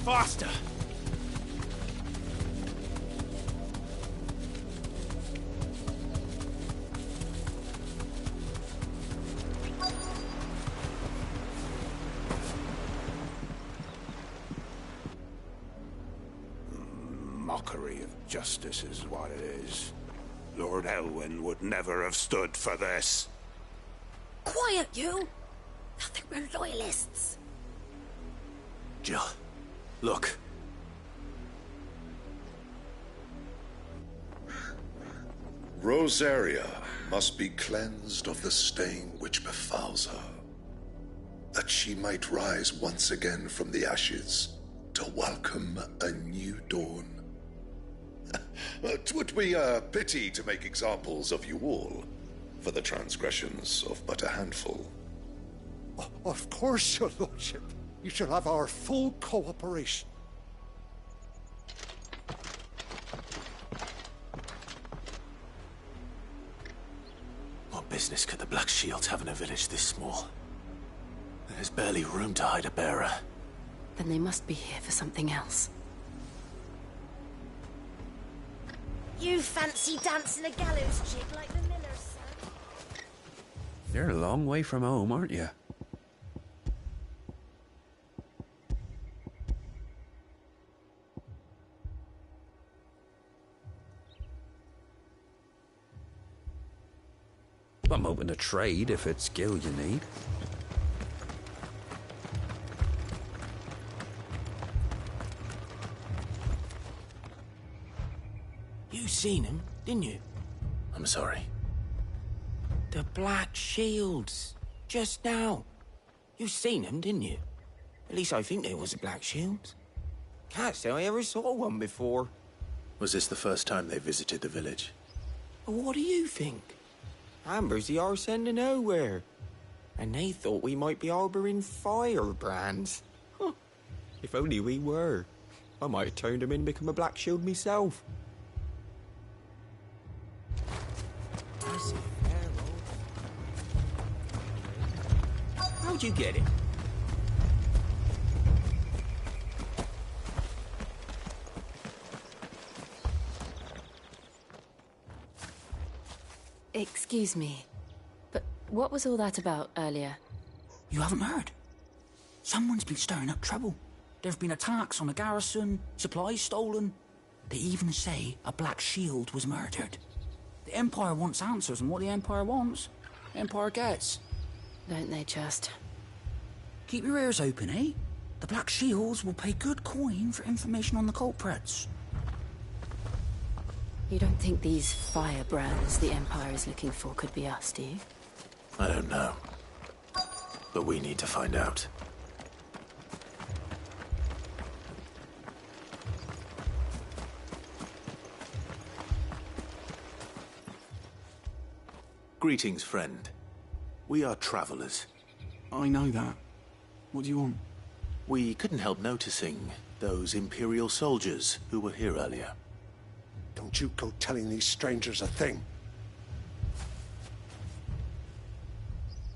Faster! Mockery of justice is what it is. Lord Elwyn would never have stood for this. Quiet, you! I think we're loyalists. Jill, look. Rosaria must be cleansed of the stain which befouls her, that she might rise once again from the ashes to welcome a new dawn. 'Twould be a pity to make examples of you all, for the transgressions of but a handful. Of course, your lordship. You shall have our full cooperation. What business could the Black Shields have in a village this small? There's barely room to hide a bearer. Then they must be here for something else. You fancy dancing a gallows jig like the miller's son? You're a long way from home, aren't you? I'm open to trade if it's skill you need. You seen him, didn't you? I'm sorry. The Black Shields. Just now. You seen him, didn't you? At least I think there was a Black Shield. Can't say I ever saw one before. Was this the first time they visited the village? What do you think? Amber's the arse end of nowhere. And they thought we might be harbouring firebrands. Huh. If only we were. I might have turned him in and become a Black Shield myself. How'd you get it? Excuse me, but what was all that about earlier? You haven't heard? Someone's been stirring up trouble. There have been attacks on the garrison, supplies stolen. They even say a Black Shield was murdered. The Empire wants answers, and what the Empire wants, the Empire gets. Don't they just? Keep your ears open, eh? The Black Shields will pay good coin for information on the culprits. You don't think these firebrands the Empire is looking for could be us, do you? I don't know. But we need to find out. Greetings, friend. We are travelers. I know that. What do you want? We couldn't help noticing those Imperial soldiers who were here earlier. Don't you go telling these strangers a thing.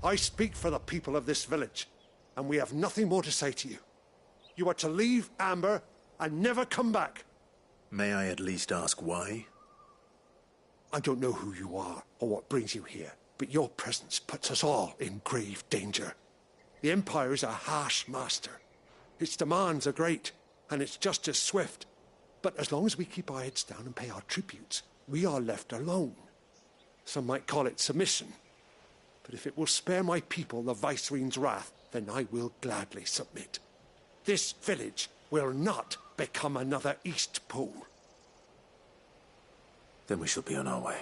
I speak for the people of this village, and we have nothing more to say to you. You are to leave Amber and never come back. May I at least ask why? I don't know who you are or what brings you here, but your presence puts us all in grave danger. The Empire is a harsh master. Its demands are great, and its justice swift. But as long as we keep our heads down and pay our tributes, we are left alone. Some might call it submission. But if it will spare my people the Viceroy's wrath, then I will gladly submit. This village will not become another Eastpool. Then we shall be on our way.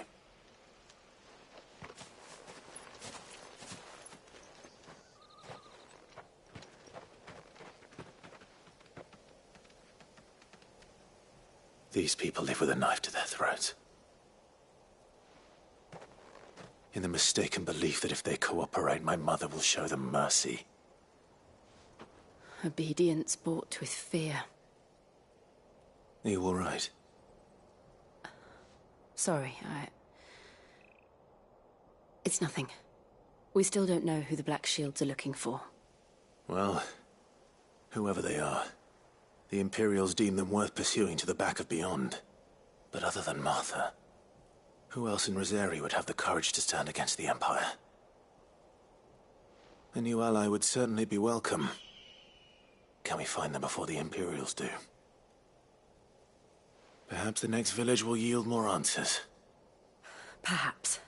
These people live with a knife to their throats. In the mistaken belief that if they cooperate, my mother will show them mercy. Obedience bought with fear. Are you all right? Sorry, It's nothing. We still don't know who the Black Shields are looking for. Well, whoever they are, the Imperials deem them worth pursuing to the back of beyond. But other than Martha, who else in Rosari would have the courage to stand against the Empire? A new ally would certainly be welcome. Can we find them before the Imperials do? Perhaps the next village will yield more answers. Perhaps.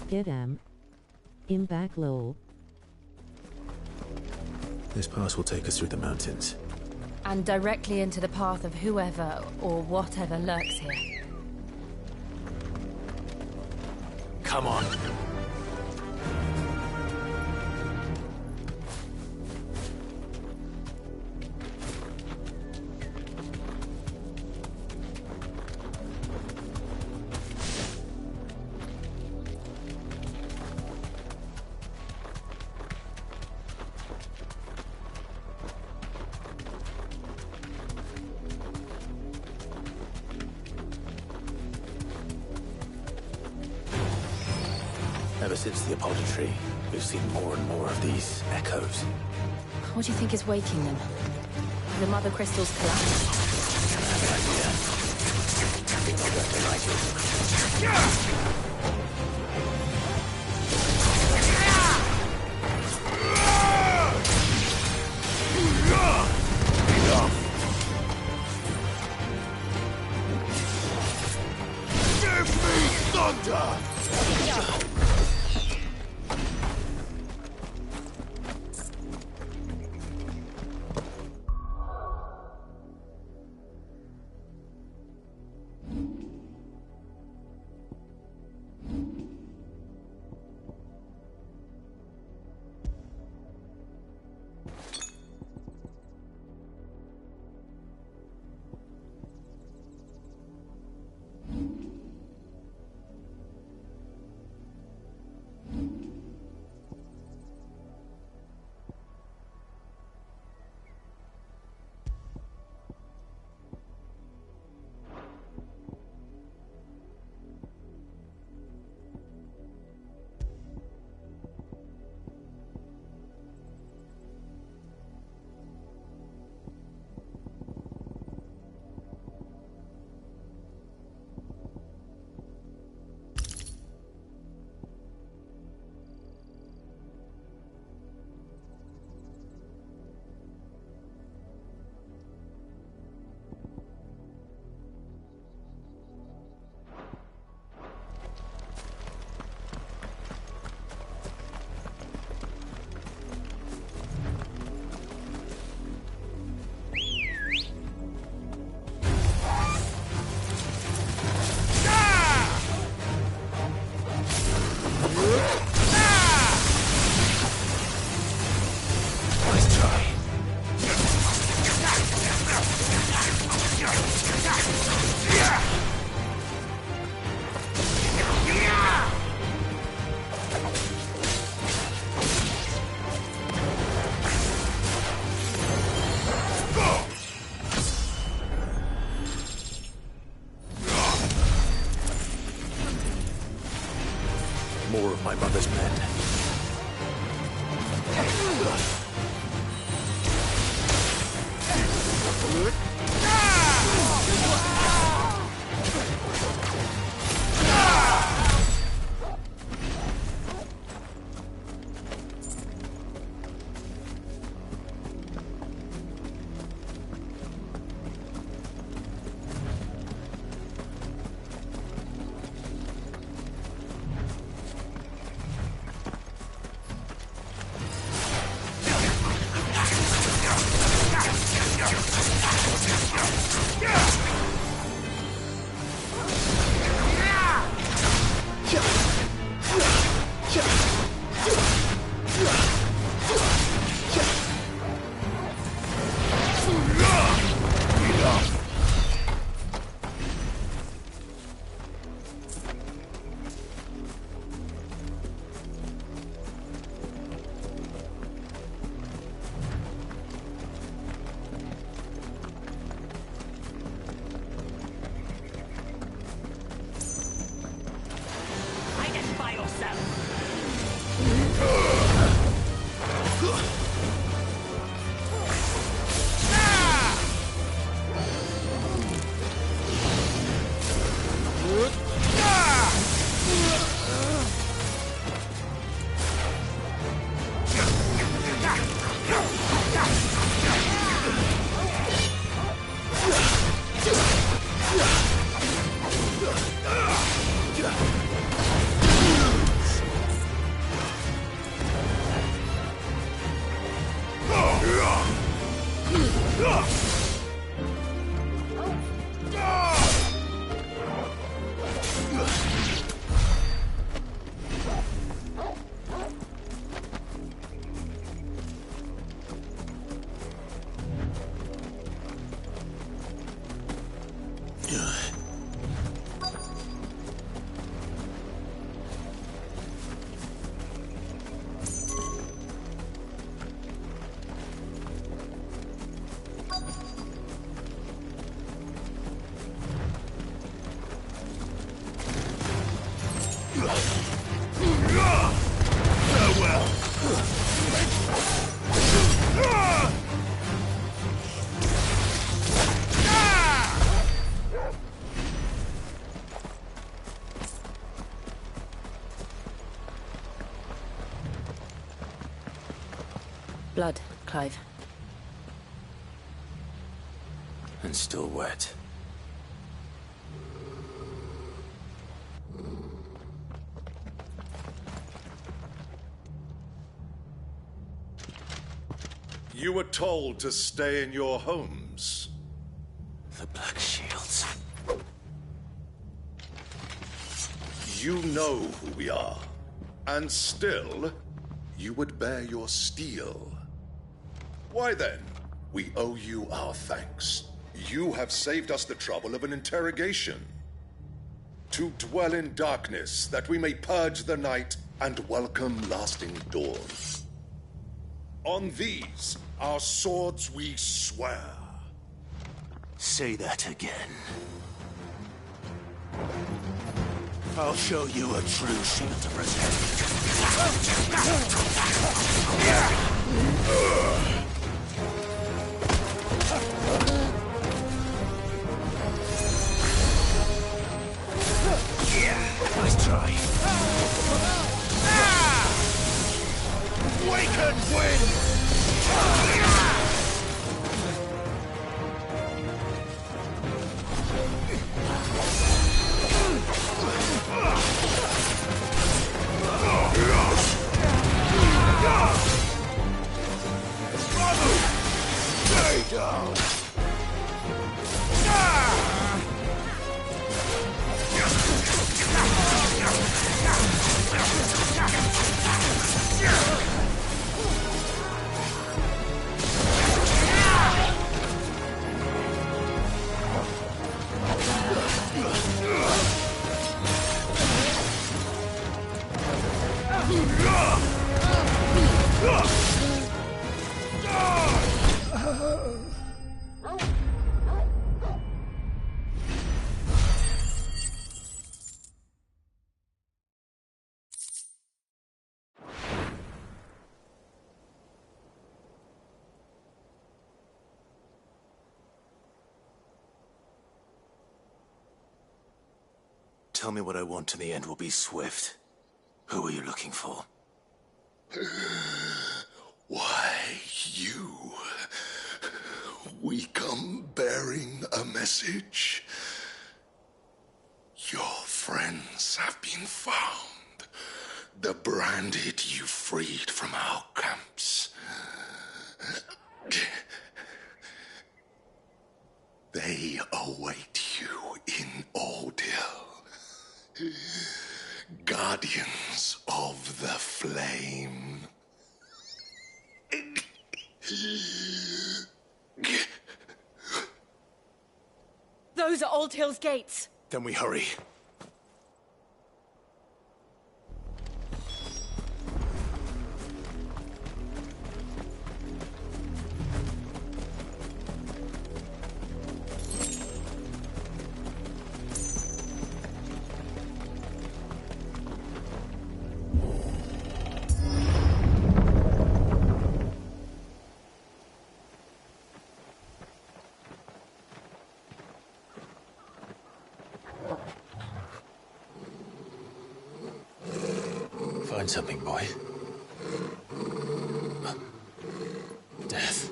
Get im back low. This pass will take us through the mountains. And directly into the path of whoever or whatever lurks here. Come on. Ever since the Apodatory, we've seen more and more of these echoes. What do you think is waking them? The Mother Crystal's collapse? I have an idea. I think they're going to like it. Give me thunder! more of my mother's men. Blood, Clive. And still wet. You were told to stay in your homes. The Black Shields. You know who we are. And still, you would bear your steel. Why then, we owe you our thanks. You have saved us the trouble of an interrogation. To dwell in darkness, that we may purge the night and welcome lasting dawn. On these, our swords we swear. Say that again. I'll show you a true shield to present. Nice try. Wake and win! Stay down! tell me what I want and the end will be swift. Who are you looking for? Why, you. We come bearing a message. Your friends have been found. The branded you freed from our camps. They await you in Aldil. Guardians of the Flame. Those are Old Hill's gates. Then we hurry. Find something, boy. Death.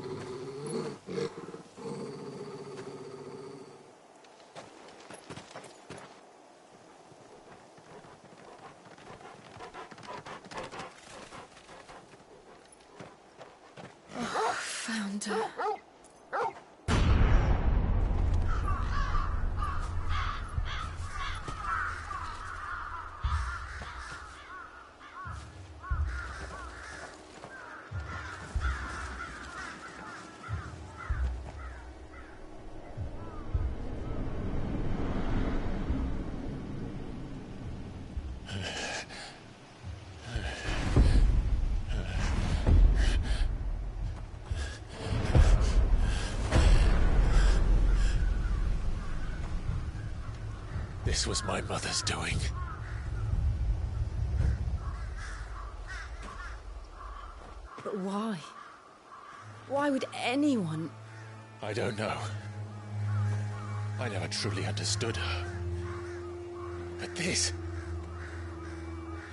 Oh, found her. This was my mother's doing. But why? Why would anyone... I don't know. I never truly understood her. But this...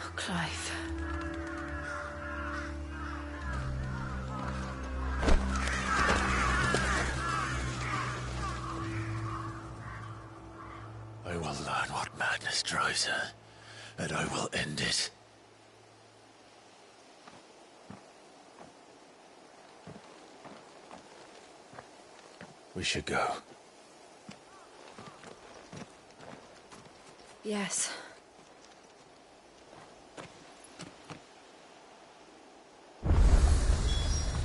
Oh, Clive. I will learn what madness drives her, and I will end it. We should go. Yes.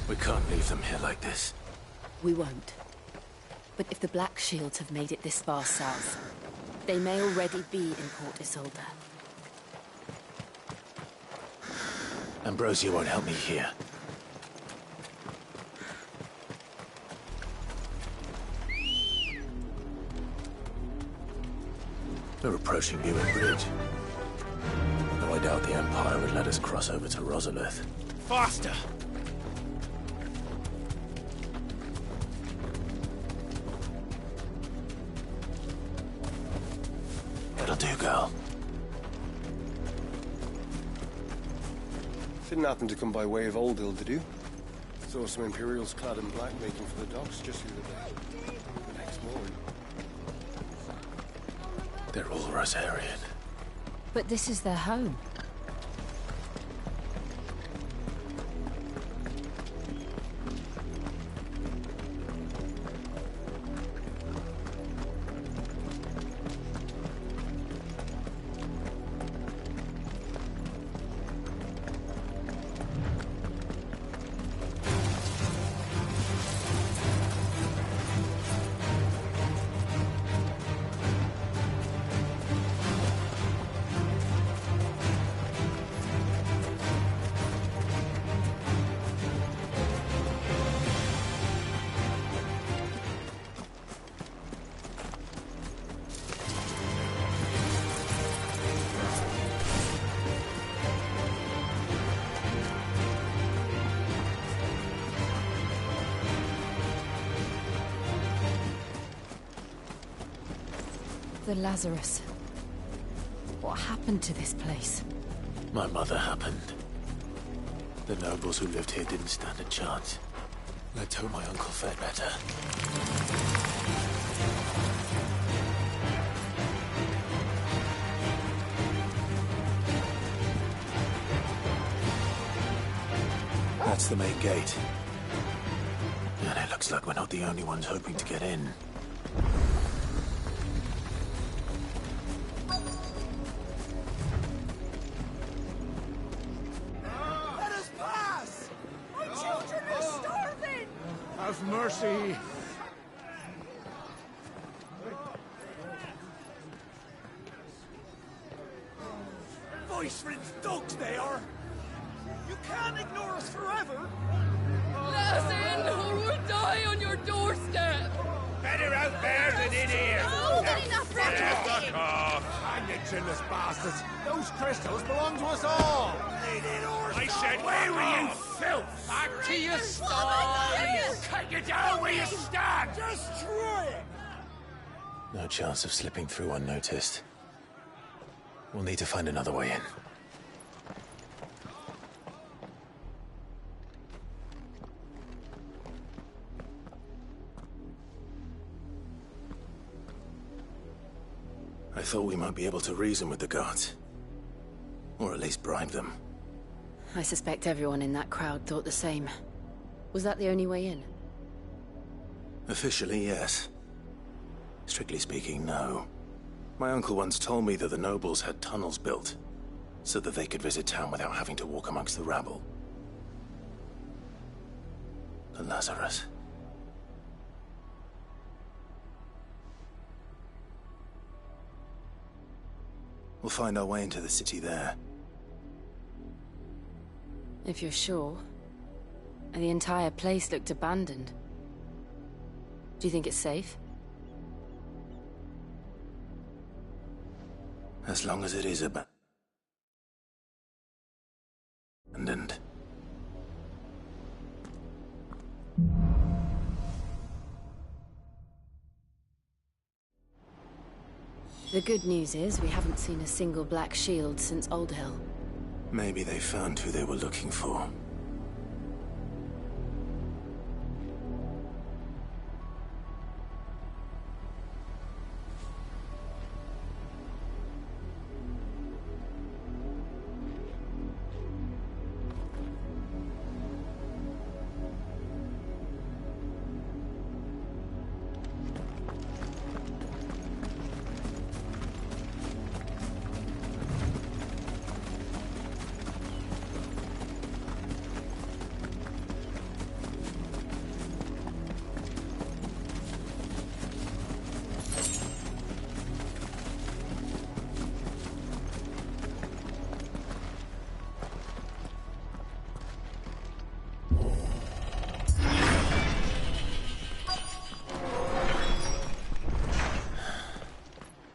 We can't leave them here like this. We won't. But if the Black Shields have made it this far south, they may already be in Port Isolde. Ambrosia won't help me here. We're approaching Buin Bridge. Though I doubt the Empire would let us cross over to Rosalith. Faster! That'll do, girl. Didn't happen to come by way of Oldhill, did you? Saw some Imperials clad in black making for the docks just the other day. The next morning. They're all Rosarian. But this is their home. The Lazarus. happened to this place? My mother happened. The nobles who lived here didn't stand a chance. Let's hope my uncle fared better. That's the main gate. And it looks like we're not the only ones hoping to get in. Let us pass! Our children are starving! Have mercy. Voice-rinsed dogs they are! You can't ignore us forever! Let us in, or we'll die on your doorstep! Better out there than in here! Oh, enough Fuck off! Hang the chinless bastards. Those crystals belong to us all. I said, where were you, filth? Back to your stalls! Cut you down where you stand! Destroy it! No chance of slipping through unnoticed. We'll need to find another way in. I thought we might be able to reason with the guards. Or at least bribe them. I suspect everyone in that crowd thought the same. Was that the only way in? Officially, yes. Strictly speaking, no. My uncle once told me that the nobles had tunnels built, so that they could visit town without having to walk amongst the rabble. The Lazarus. We'll find our way into the city there. If you're sure. The entire place looked abandoned. Do you think it's safe? As long as it is abandoned. The good news is we haven't seen a single black shield since Old Hill. Maybe they found who they were looking for.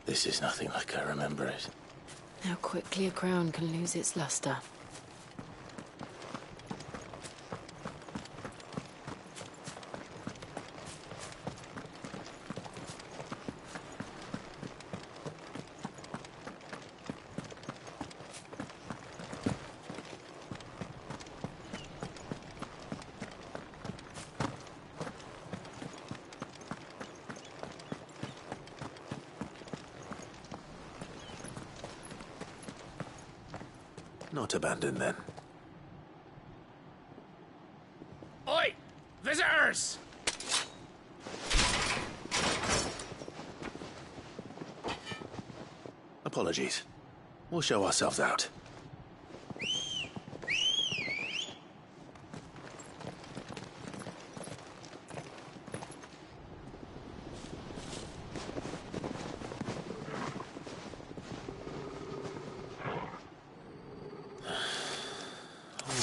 This is nothing like I remember it. How quickly a crown can lose its luster. Not abandoned, then. Oi! Visitors! Apologies. We'll show ourselves out.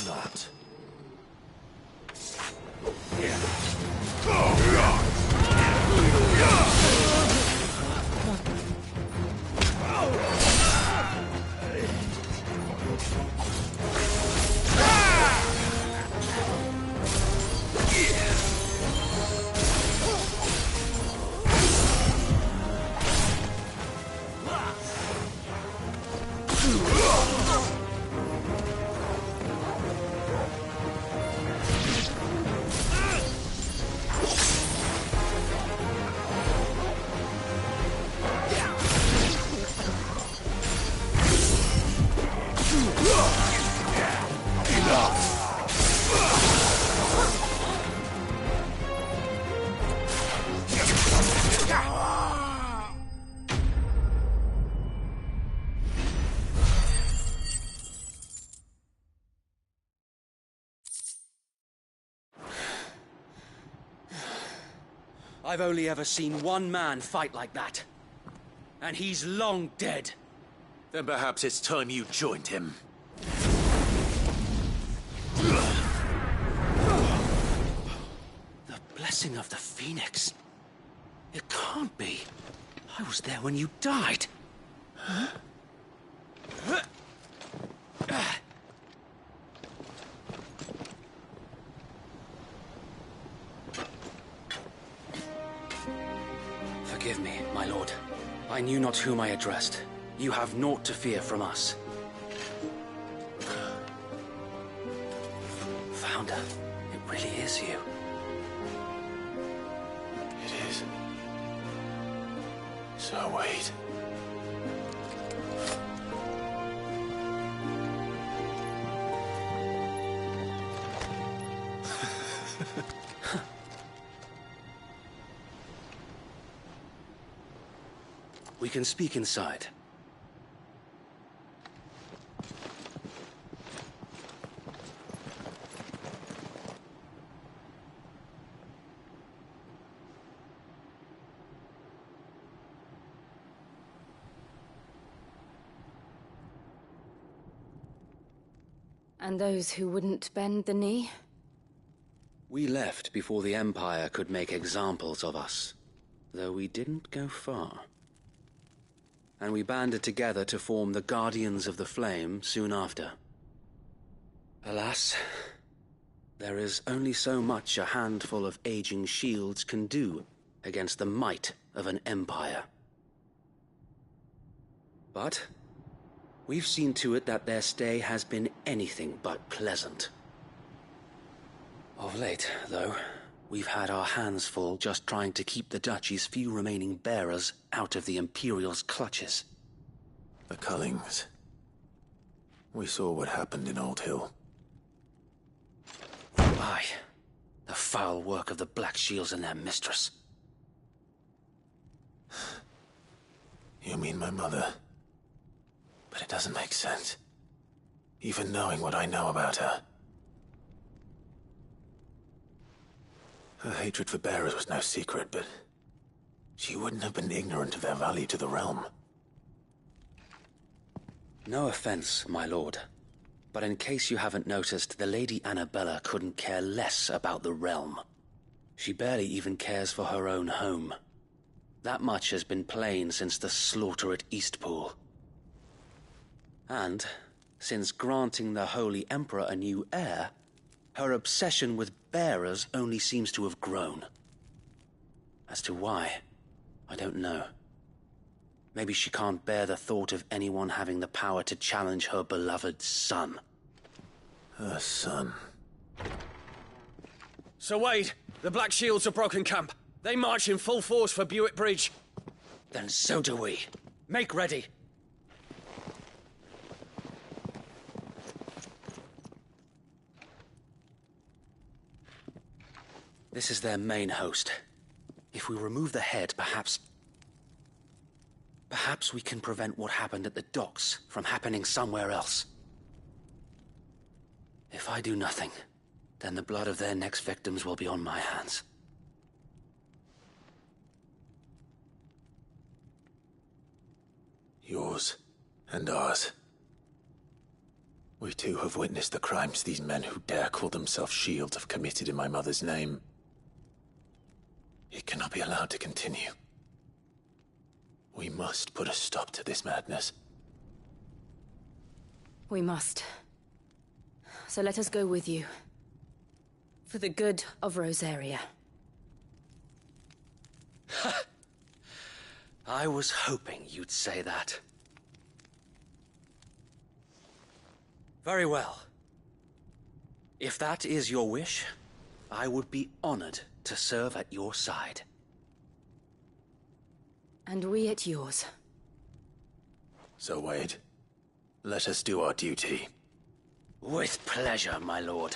Not. I've only ever seen one man fight like that. And he's long dead. Then perhaps it's time you joined him. The blessing of the Phoenix. It can't be. I was there when you died. Huh? Forgive me, my lord. I knew not whom I addressed. You have naught to fear from us. Founder, it really is you. It is. So wait. We can speak inside. And those who wouldn't bend the knee? We left before the Empire could make examples of us, though we didn't go far. And we banded together to form the Guardians of the Flame soon after. Alas, there is only so much a handful of aging shields can do against the might of an empire. But we've seen to it that their stay has been anything but pleasant. Of late, though, we've had our hands full just trying to keep the Duchy's few remaining bearers out of the Imperial's clutches. The Cullings. We saw what happened in Old Hill. Aye. The foul work of the Black Shields and their mistress. You mean my mother? But it doesn't make sense. Even knowing what I know about her. Her hatred for bearers was no secret, but she wouldn't have been ignorant of their value to the realm. No offense, my lord, but in case you haven't noticed, the Lady Annabella couldn't care less about the realm. She barely even cares for her own home. That much has been plain since the slaughter at Eastpool. And, since granting the Holy Emperor a new heir, her obsession with bearers only seems to have grown. As to why, I don't know. Maybe she can't bear the thought of anyone having the power to challenge her beloved son. Her son. Sir Wade, the Black Shields have broken camp. They march in full force for Buick Bridge. Then so do we. Make ready. This is their main host. If we remove the head, perhaps we can prevent what happened at the docks from happening somewhere else. If I do nothing, then the blood of their next victims will be on my hands. Yours and ours. We too have witnessed the crimes these men who dare call themselves shields have committed in my mother's name. It cannot be allowed to continue. We must put a stop to this madness. We must. So let us go with you. For the good of Rosaria. I was hoping you'd say that. Very well. If that is your wish, I would be honored to serve at your side. And we at yours. So, Wade, let us do our duty. With pleasure, my lord.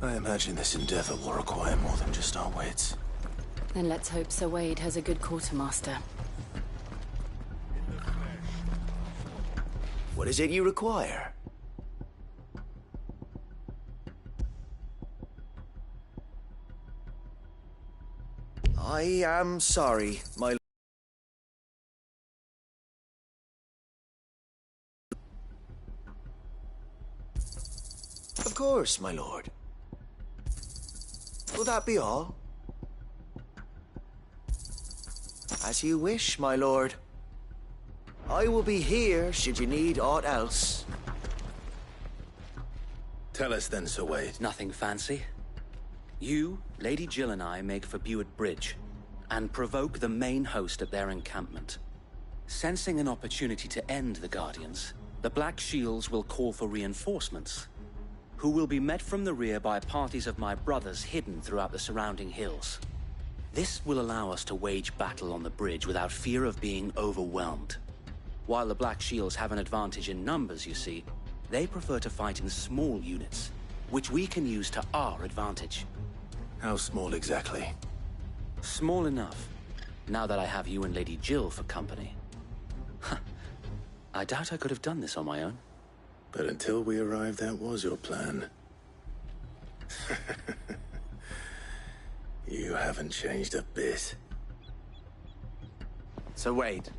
I imagine this endeavor will require more than just our wits. Then let's hope Sir Wade has a good quartermaster. What is it you require? I am sorry, my... Of course, my lord. Will that be all? As you wish, my lord. I will be here should you need aught else. Tell us then, Sir Wade. Nothing fancy. You, Lady Jill and I make for Buett Bridge and provoke the main host at their encampment. Sensing an opportunity to end the Guardians, the Black Shields will call for reinforcements, who will be met from the rear by parties of my brothers hidden throughout the surrounding hills. This will allow us to wage battle on the bridge without fear of being overwhelmed. While the Black Shields have an advantage in numbers, you see, they prefer to fight in small units, which we can use to our advantage. How small exactly? Small enough, now that I have you and Lady Jill for company. I doubt I could have done this on my own. But until we arrived, that was your plan. You haven't changed a bit. Sir Wade,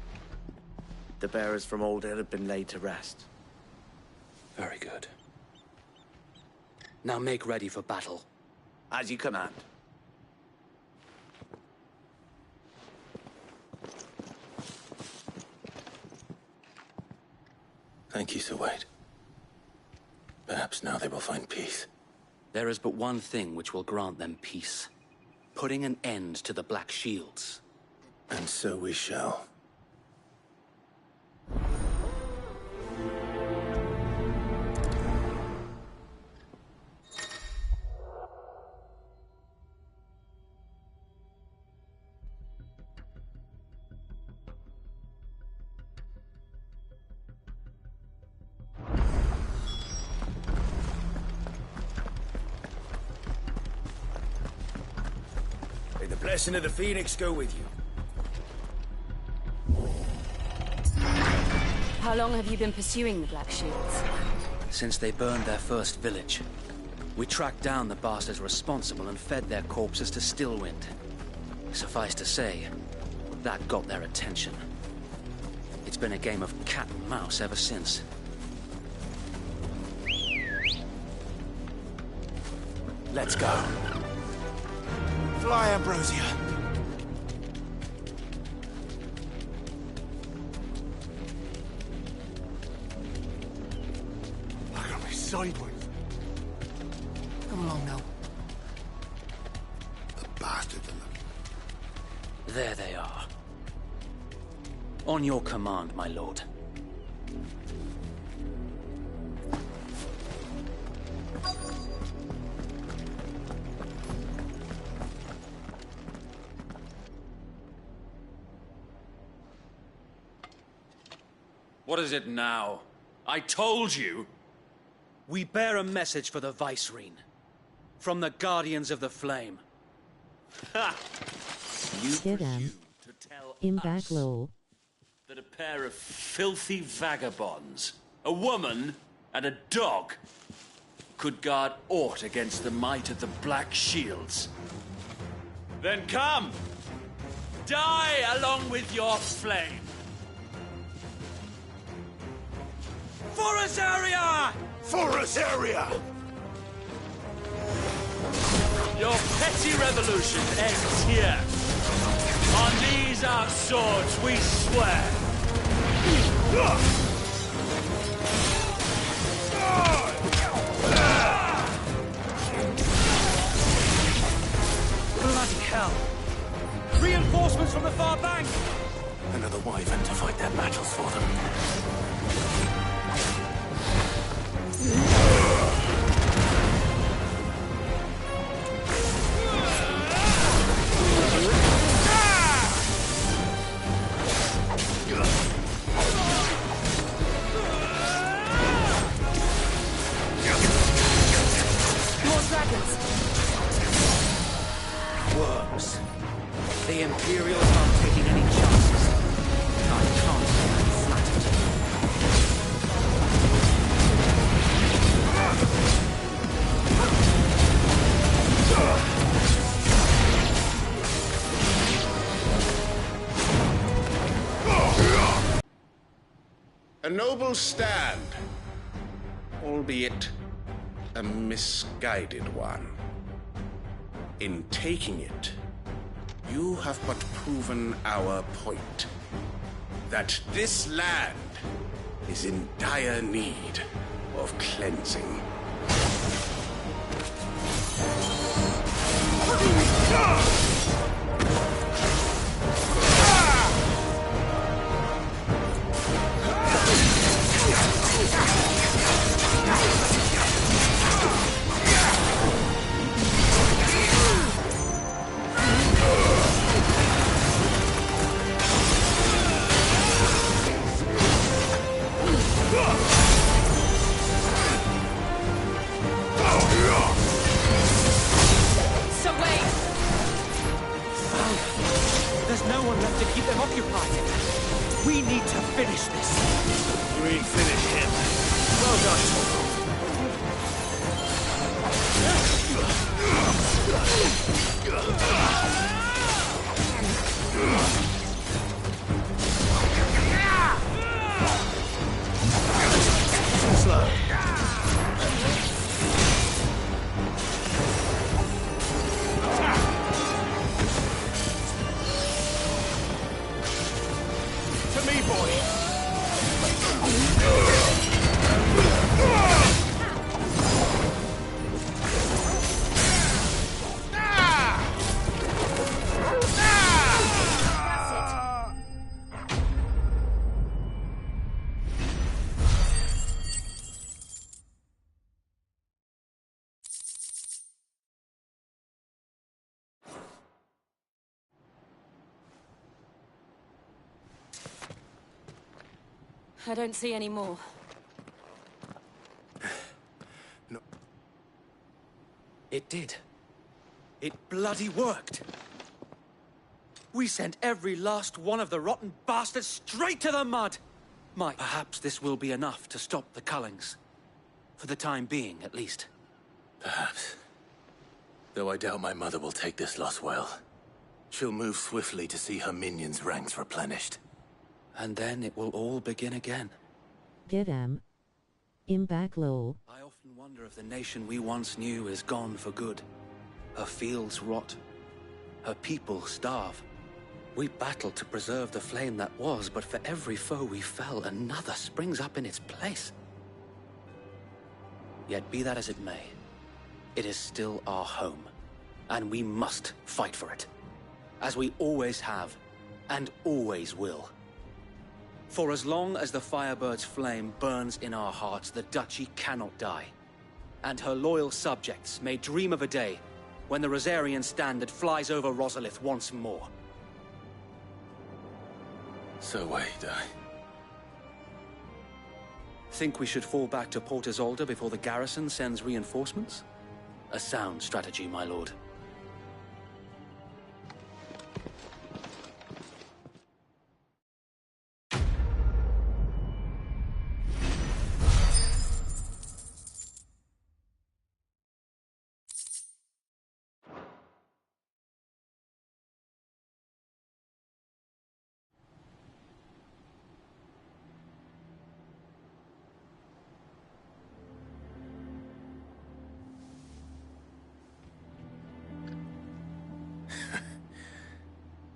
the bearers from Old Hill have been laid to rest. Very good. Now make ready for battle. As you command. Thank you, Sir Wade. Perhaps now they will find peace. There is but one thing which will grant them peace. Putting an end to the Black Shields. And so we shall. May the blessing of the Phoenix go with you. How long have you been pursuing the Black Shields? Since they burned their first village. We tracked down the bastards responsible and fed their corpses to Stillwind. Suffice to say, that got their attention. It's been a game of cat and mouse ever since. Let's go. Fly, Ambrosia. Look at me sideways. Come along now. The bastard. There they are. On your command, my lord. What is it now? I told you! We bear a message for the Vicereine. From the Guardians of the Flame. Ha! You Hit him. to tell In us back low. that a pair of filthy vagabonds, a woman and a dog, could guard aught against the might of the Black Shields. Then come! Die along with your flame! For Azaria! For Azaria! Your petty revolution ends here. On these our swords we swear. Bloody hell! Reinforcements from the far bank! Another wyvern to fight their battles for them. More dragons! Worms. The Imperials aren't taking any chances. I can't say I'm flattered. A noble stand, albeit a misguided one. In taking it, you have but proven our point. That this land is in dire need of cleansing. There's no one left to keep them occupied. We need to finish this. We finish him. Well done. Slow. To me, boy. I don't see any more. No. It did. It bloody worked. We sent every last one of the rotten bastards straight to the mud. Perhaps this will be enough to stop the Cullings. For the time being, at least. Perhaps. Though I doubt my mother will take this loss well. She'll move swiftly to see her minions' ranks replenished. And then it will all begin again. Get 'em. In back low. I often wonder if the nation we once knew is gone for good. Her fields rot. Her people starve. We battled to preserve the flame that was, but for every foe we fell, another springs up in its place. Yet be that as it may, it is still our home, and we must fight for it. As we always have, and always will. For as long as the Firebird's flame burns in our hearts, the Duchy cannot die. And her loyal subjects may dream of a day when the Rosarian standard flies over Rosalith once more. So wait, Think we should fall back to Port Isolde before the garrison sends reinforcements? A sound strategy, my lord.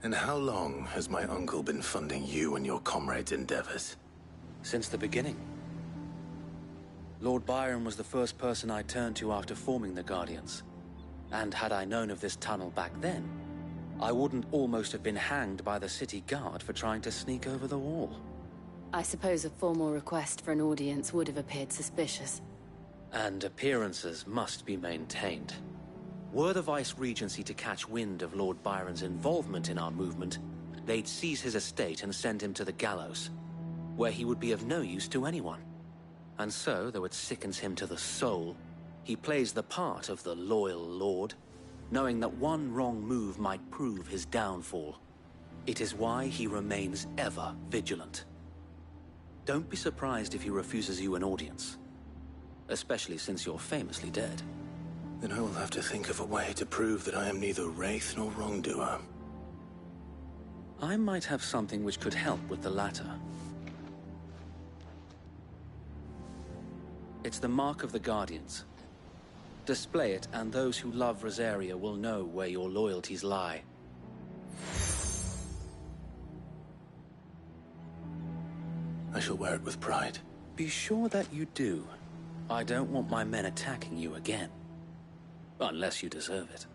And how long has my uncle been funding you and your comrades' endeavors? Since the beginning. Lord Byron was the first person I turned to after forming the Guardians. And had I known of this tunnel back then, I wouldn't almost have been hanged by the city guard for trying to sneak over the wall. I suppose a formal request for an audience would have appeared suspicious. And appearances must be maintained. Were the Vice-Regency to catch wind of Lord Byron's involvement in our movement, they'd seize his estate and send him to the gallows, where he would be of no use to anyone. And so, though it sickens him to the soul, he plays the part of the loyal lord, knowing that one wrong move might prove his downfall. It is why he remains ever vigilant. Don't be surprised if he refuses you an audience, especially since you're famously dead. Then I will have to think of a way to prove that I am neither wraith nor wrongdoer. I might have something which could help with the latter. It's the mark of the Guardians. Display it, and those who love Rosaria will know where your loyalties lie. I shall wear it with pride. Be sure that you do. I don't want my men attacking you again. Unless you deserve it.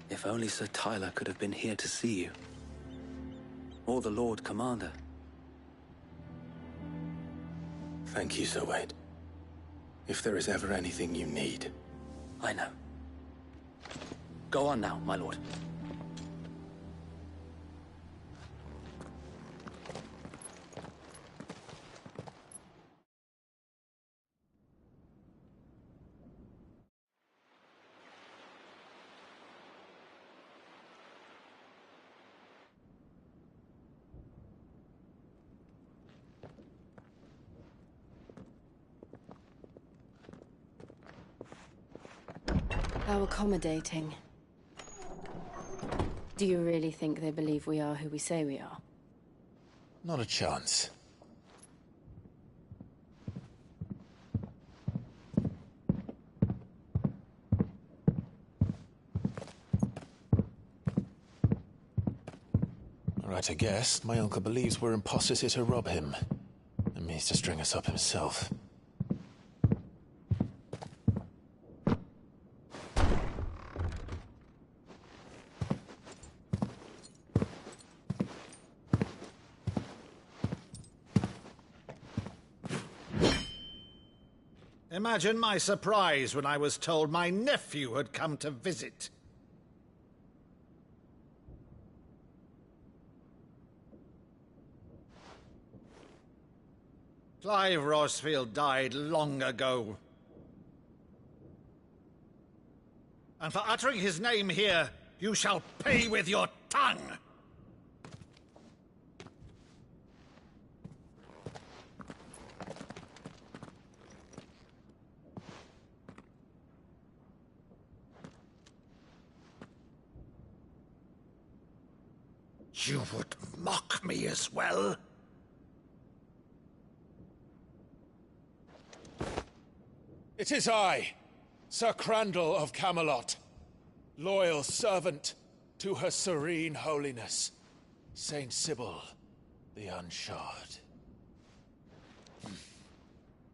If only Sir Tyler could have been here to see you. Or the Lord Commander. Thank you, Sir Wade. If there is ever anything you need. I know. Go on now, my lord. How accommodating. Do you really think they believe we are who we say we are? Not a chance. Right, I guess. My uncle believes we're imposters here to rob him. And means to string us up himself. Imagine my surprise when I was told my nephew had come to visit. Clive Rosfield died long ago. And for uttering his name here, you shall pay with your tongue! You would mock me as well? It is I, Sir Crandall of Camelot, loyal servant to Her Serene Holiness, Saint Sybil the Unshod.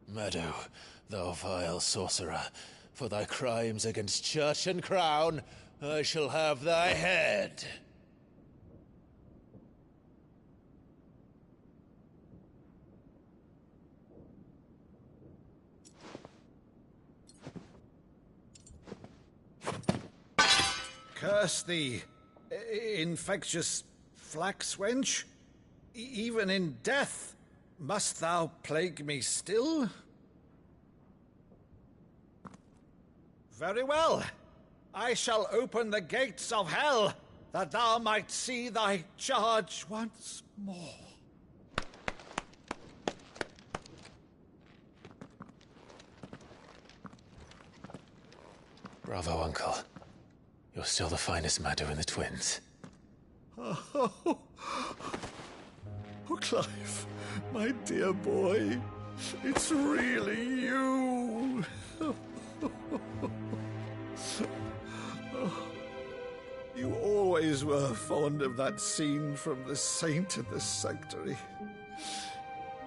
Meadow, thou vile sorcerer, for thy crimes against church and crown, I shall have thy head. Curse thee, infectious flax wench. Even in death, must thou plague me still? Very well. I shall open the gates of hell, that thou might see thy charge once more. Bravo, Uncle. You're still the finest Maddo in the twins. Oh, Clive, my dear boy, it's really you. You always were fond of that scene from The Saint in the Sanctuary.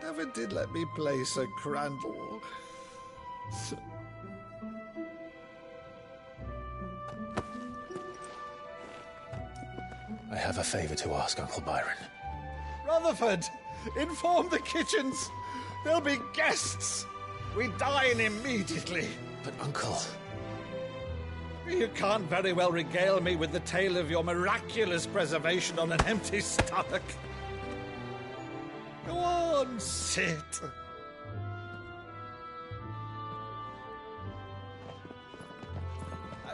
Never did let me play Sir Crandall. I have a favor to ask, Uncle Byron. Rutherford, inform the kitchens. There'll be guests. We dine immediately. But, Uncle... You can't very well regale me with the tale of your miraculous preservation on an empty stomach. Go on, sit.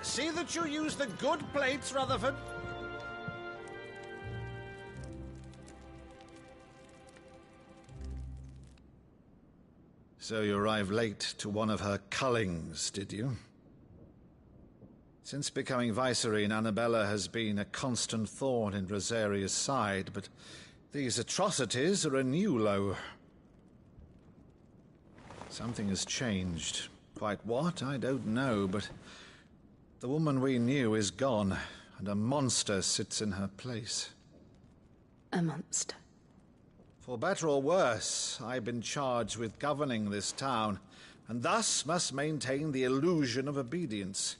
See that you use the good plates, Rutherford. So you arrived late to one of her cullings, did you? Since becoming Vicereine, Annabella has been a constant thorn in Rosaria's side, but these atrocities are a new low. Something has changed. Quite what, I don't know, but the woman we knew is gone, and a monster sits in her place. A monster? For better or worse, I've been charged with governing this town, and thus must maintain the illusion of obedience.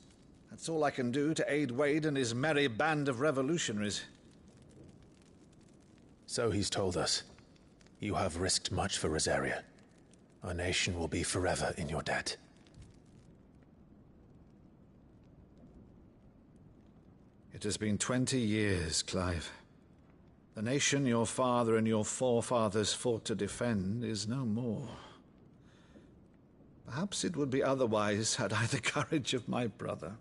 That's all I can do to aid Wade and his merry band of revolutionaries. So he's told us. You have risked much for Rosaria. Our nation will be forever in your debt. It has been 20 years, Clive. The nation your father and your forefathers fought to defend is no more. Perhaps it would be otherwise had I the courage of my brother.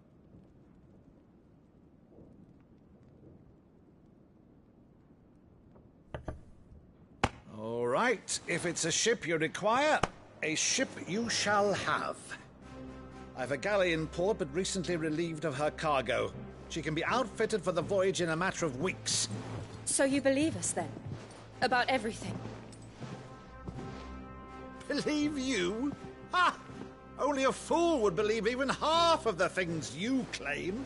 All right, if it's a ship you require, a ship you shall have. I've a galley in port, but recently relieved of her cargo. She can be outfitted for the voyage in a matter of weeks. So you believe us, then? About everything? Believe you? Ha! Only a fool would believe even half of the things you claim.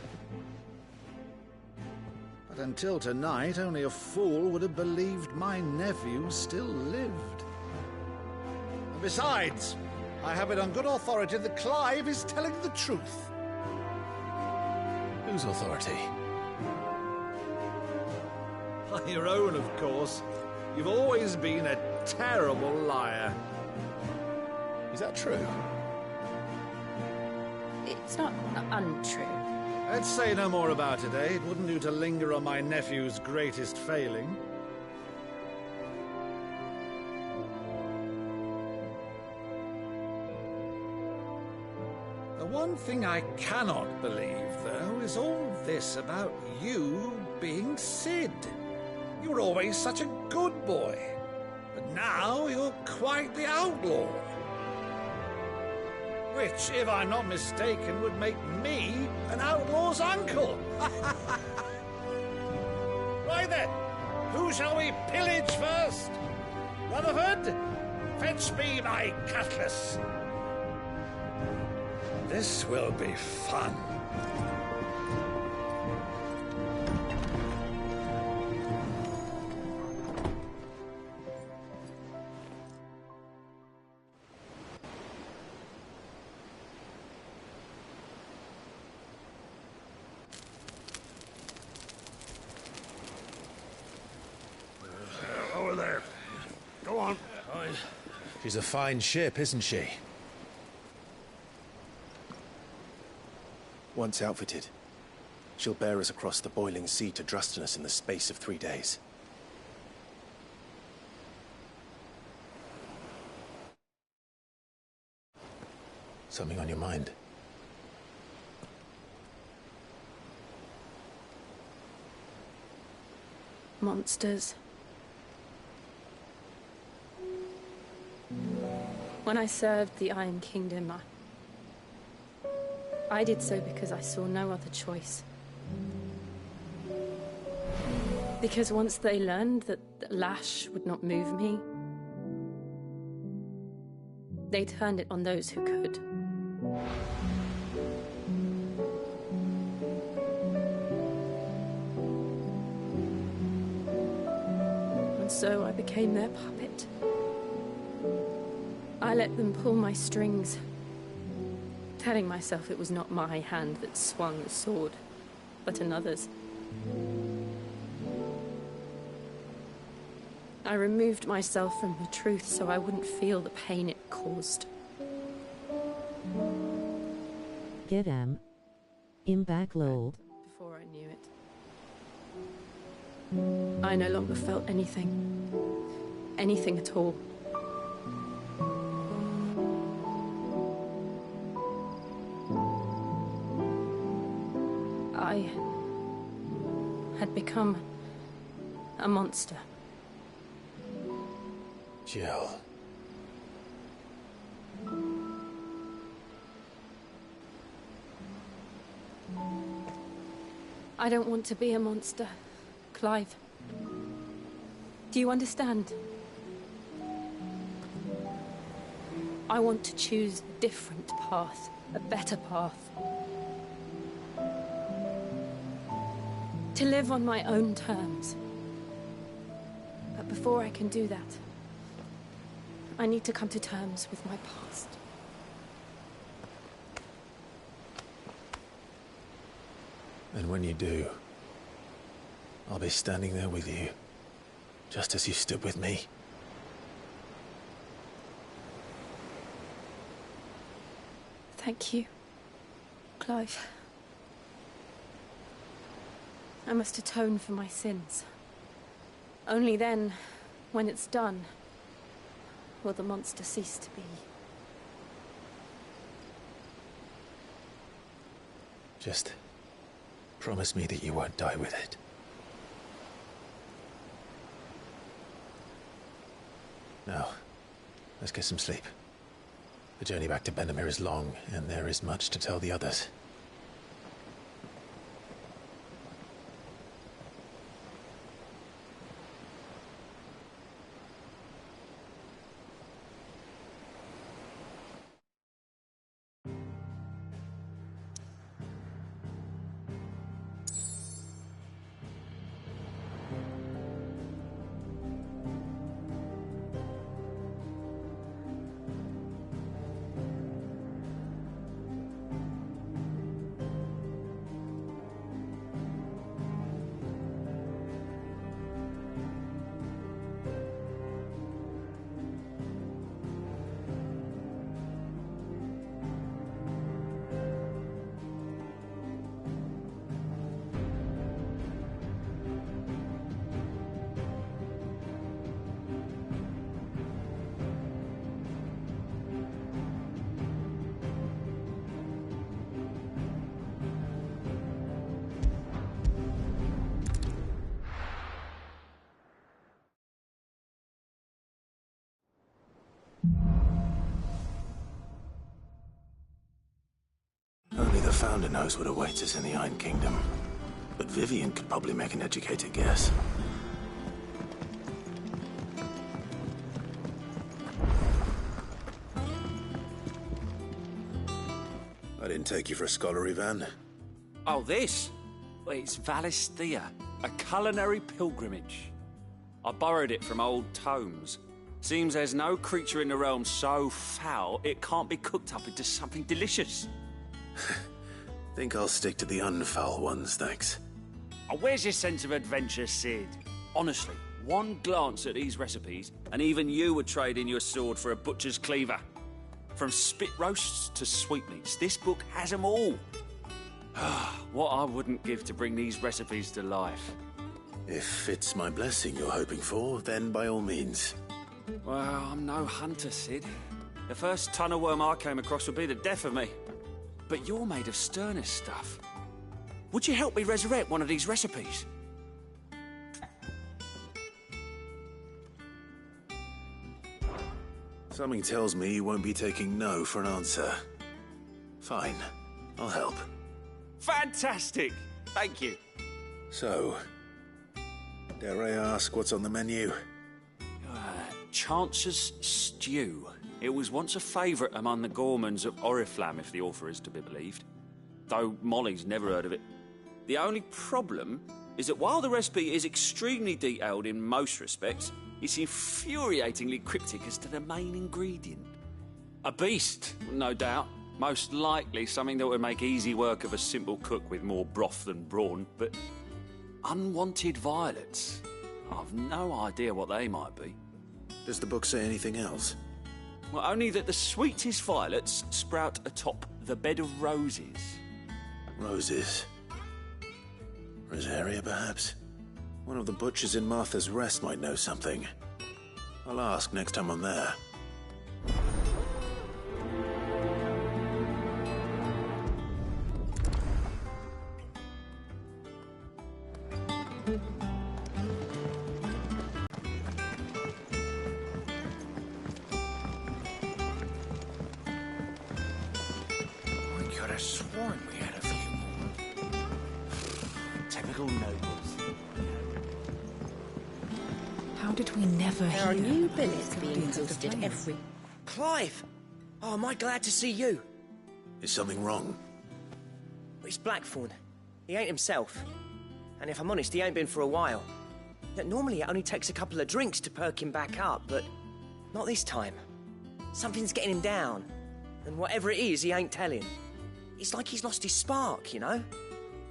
But until tonight, only a fool would have believed my nephew still lived. And besides, I have it on good authority that Clive is telling the truth. Whose authority? By your own, of course. You've always been a terrible liar. Is that true? It's not untrue. Let's say no more about it, eh? It wouldn't do to linger on my nephew's greatest failing. The one thing I cannot believe, though, is all this about you being Cid. You were always such a good boy, but now you're quite the outlaw. Which, if I'm not mistaken, would make me an outlaw's uncle. Right then, who shall we pillage first? Rutherford, fetch me my cutlass. This will be fun. Over there. Go on. She's a fine ship, isn't she? Once outfitted, she'll bear us across the boiling sea to Drustinus in the space of 3 days. Something on your mind? Monsters. When I served the Iron Kingdom, I did so because I saw no other choice. Because once they learned that the lash would not move me, they turned it on those who could. And so I became their puppet. I let them pull my strings, telling myself it was not my hand that swung the sword, but another's. I removed myself from the truth so I wouldn't feel the pain it caused. Get back low. Before I knew it, I no longer felt anything. Anything at all. I had become a monster. Jill. I don't want to be a monster, Clive. Do you understand? I want to choose a different path, a better path. To live on my own terms. But before I can do that, I need to come to terms with my past. And when you do, I'll be standing there with you, just as you stood with me. Thank you, Clive. I must atone for my sins. Only then, when it's done, will the monster cease to be. Just promise me that you won't die with it. Now, let's get some sleep. The journey back to Benamir is long, and there is much to tell the others. Only the Founder knows what awaits us in the Iron Kingdom. But Vivian could probably make an educated guess. I didn't take you for a scholar, Ivan. Oh, this? Well, it's Valisthea, a culinary pilgrimage. I borrowed it from old tomes. Seems there's no creature in the realm so foul it can't be cooked up into something delicious. Think I'll stick to the unfoul ones, thanks. Oh, where's your sense of adventure, Sid? Honestly, one glance at these recipes, and even you would trade in your sword for a butcher's cleaver. From spit roasts to sweetmeats, this book has them all. What I wouldn't give to bring these recipes to life. If it's my blessing you're hoping for, then by all means. Well, I'm no hunter, Sid. The first ton of worm I came across would be the death of me. But you're made of sterner stuff. Would you help me resurrect one of these recipes? Something tells me you won't be taking no for an answer. Fine, I'll help. Fantastic! Thank you. So, dare I ask what's on the menu? Chance's Stew. It was once a favourite among the Gormans of Oriflamme, if the author is to be believed. Though Molly's never heard of it. The only problem is that while the recipe is extremely detailed in most respects, it's infuriatingly cryptic as to the main ingredient. A beast, no doubt. Most likely something that would make easy work of a simple cook with more broth than brawn, but unwanted violets. I've no idea what they might be. Does the book say anything else? Well, only that the sweetest violets sprout atop the bed of roses. Roses? Rosaria, perhaps? One of the butchers in Martha's Rest might know something. I'll ask next time I'm there. How did we never hear? There are new billets being posted every... Clive! Oh, am I glad to see you? Is something wrong? It's Blackthorn. He ain't himself. And if I'm honest, he ain't been for a while. Normally it only takes a couple of drinks to perk him back up, but not this time. Something's getting him down. And whatever it is, he ain't telling. It's like he's lost his spark, you know?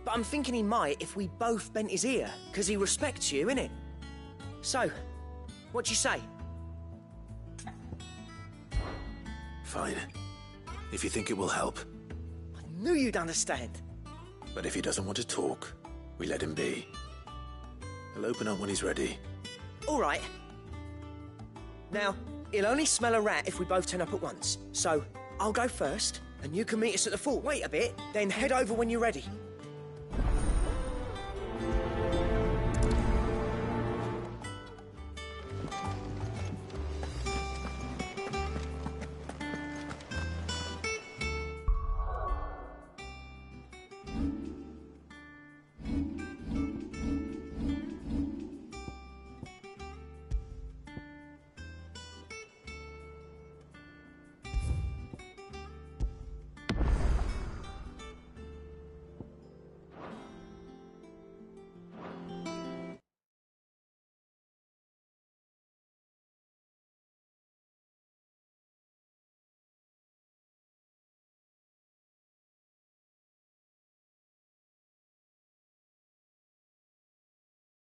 But I'm thinking he might if we both bent his ear, because he respects you, innit? So, what do you say? Fine. If you think it will help. I knew you'd understand. But if he doesn't want to talk, we let him be. He'll open up when he's ready. All right. Now, he'll only smell a rat if we both turn up at once. So, I'll go first, and you can meet us at the fort. Wait a bit, then head over when you're ready.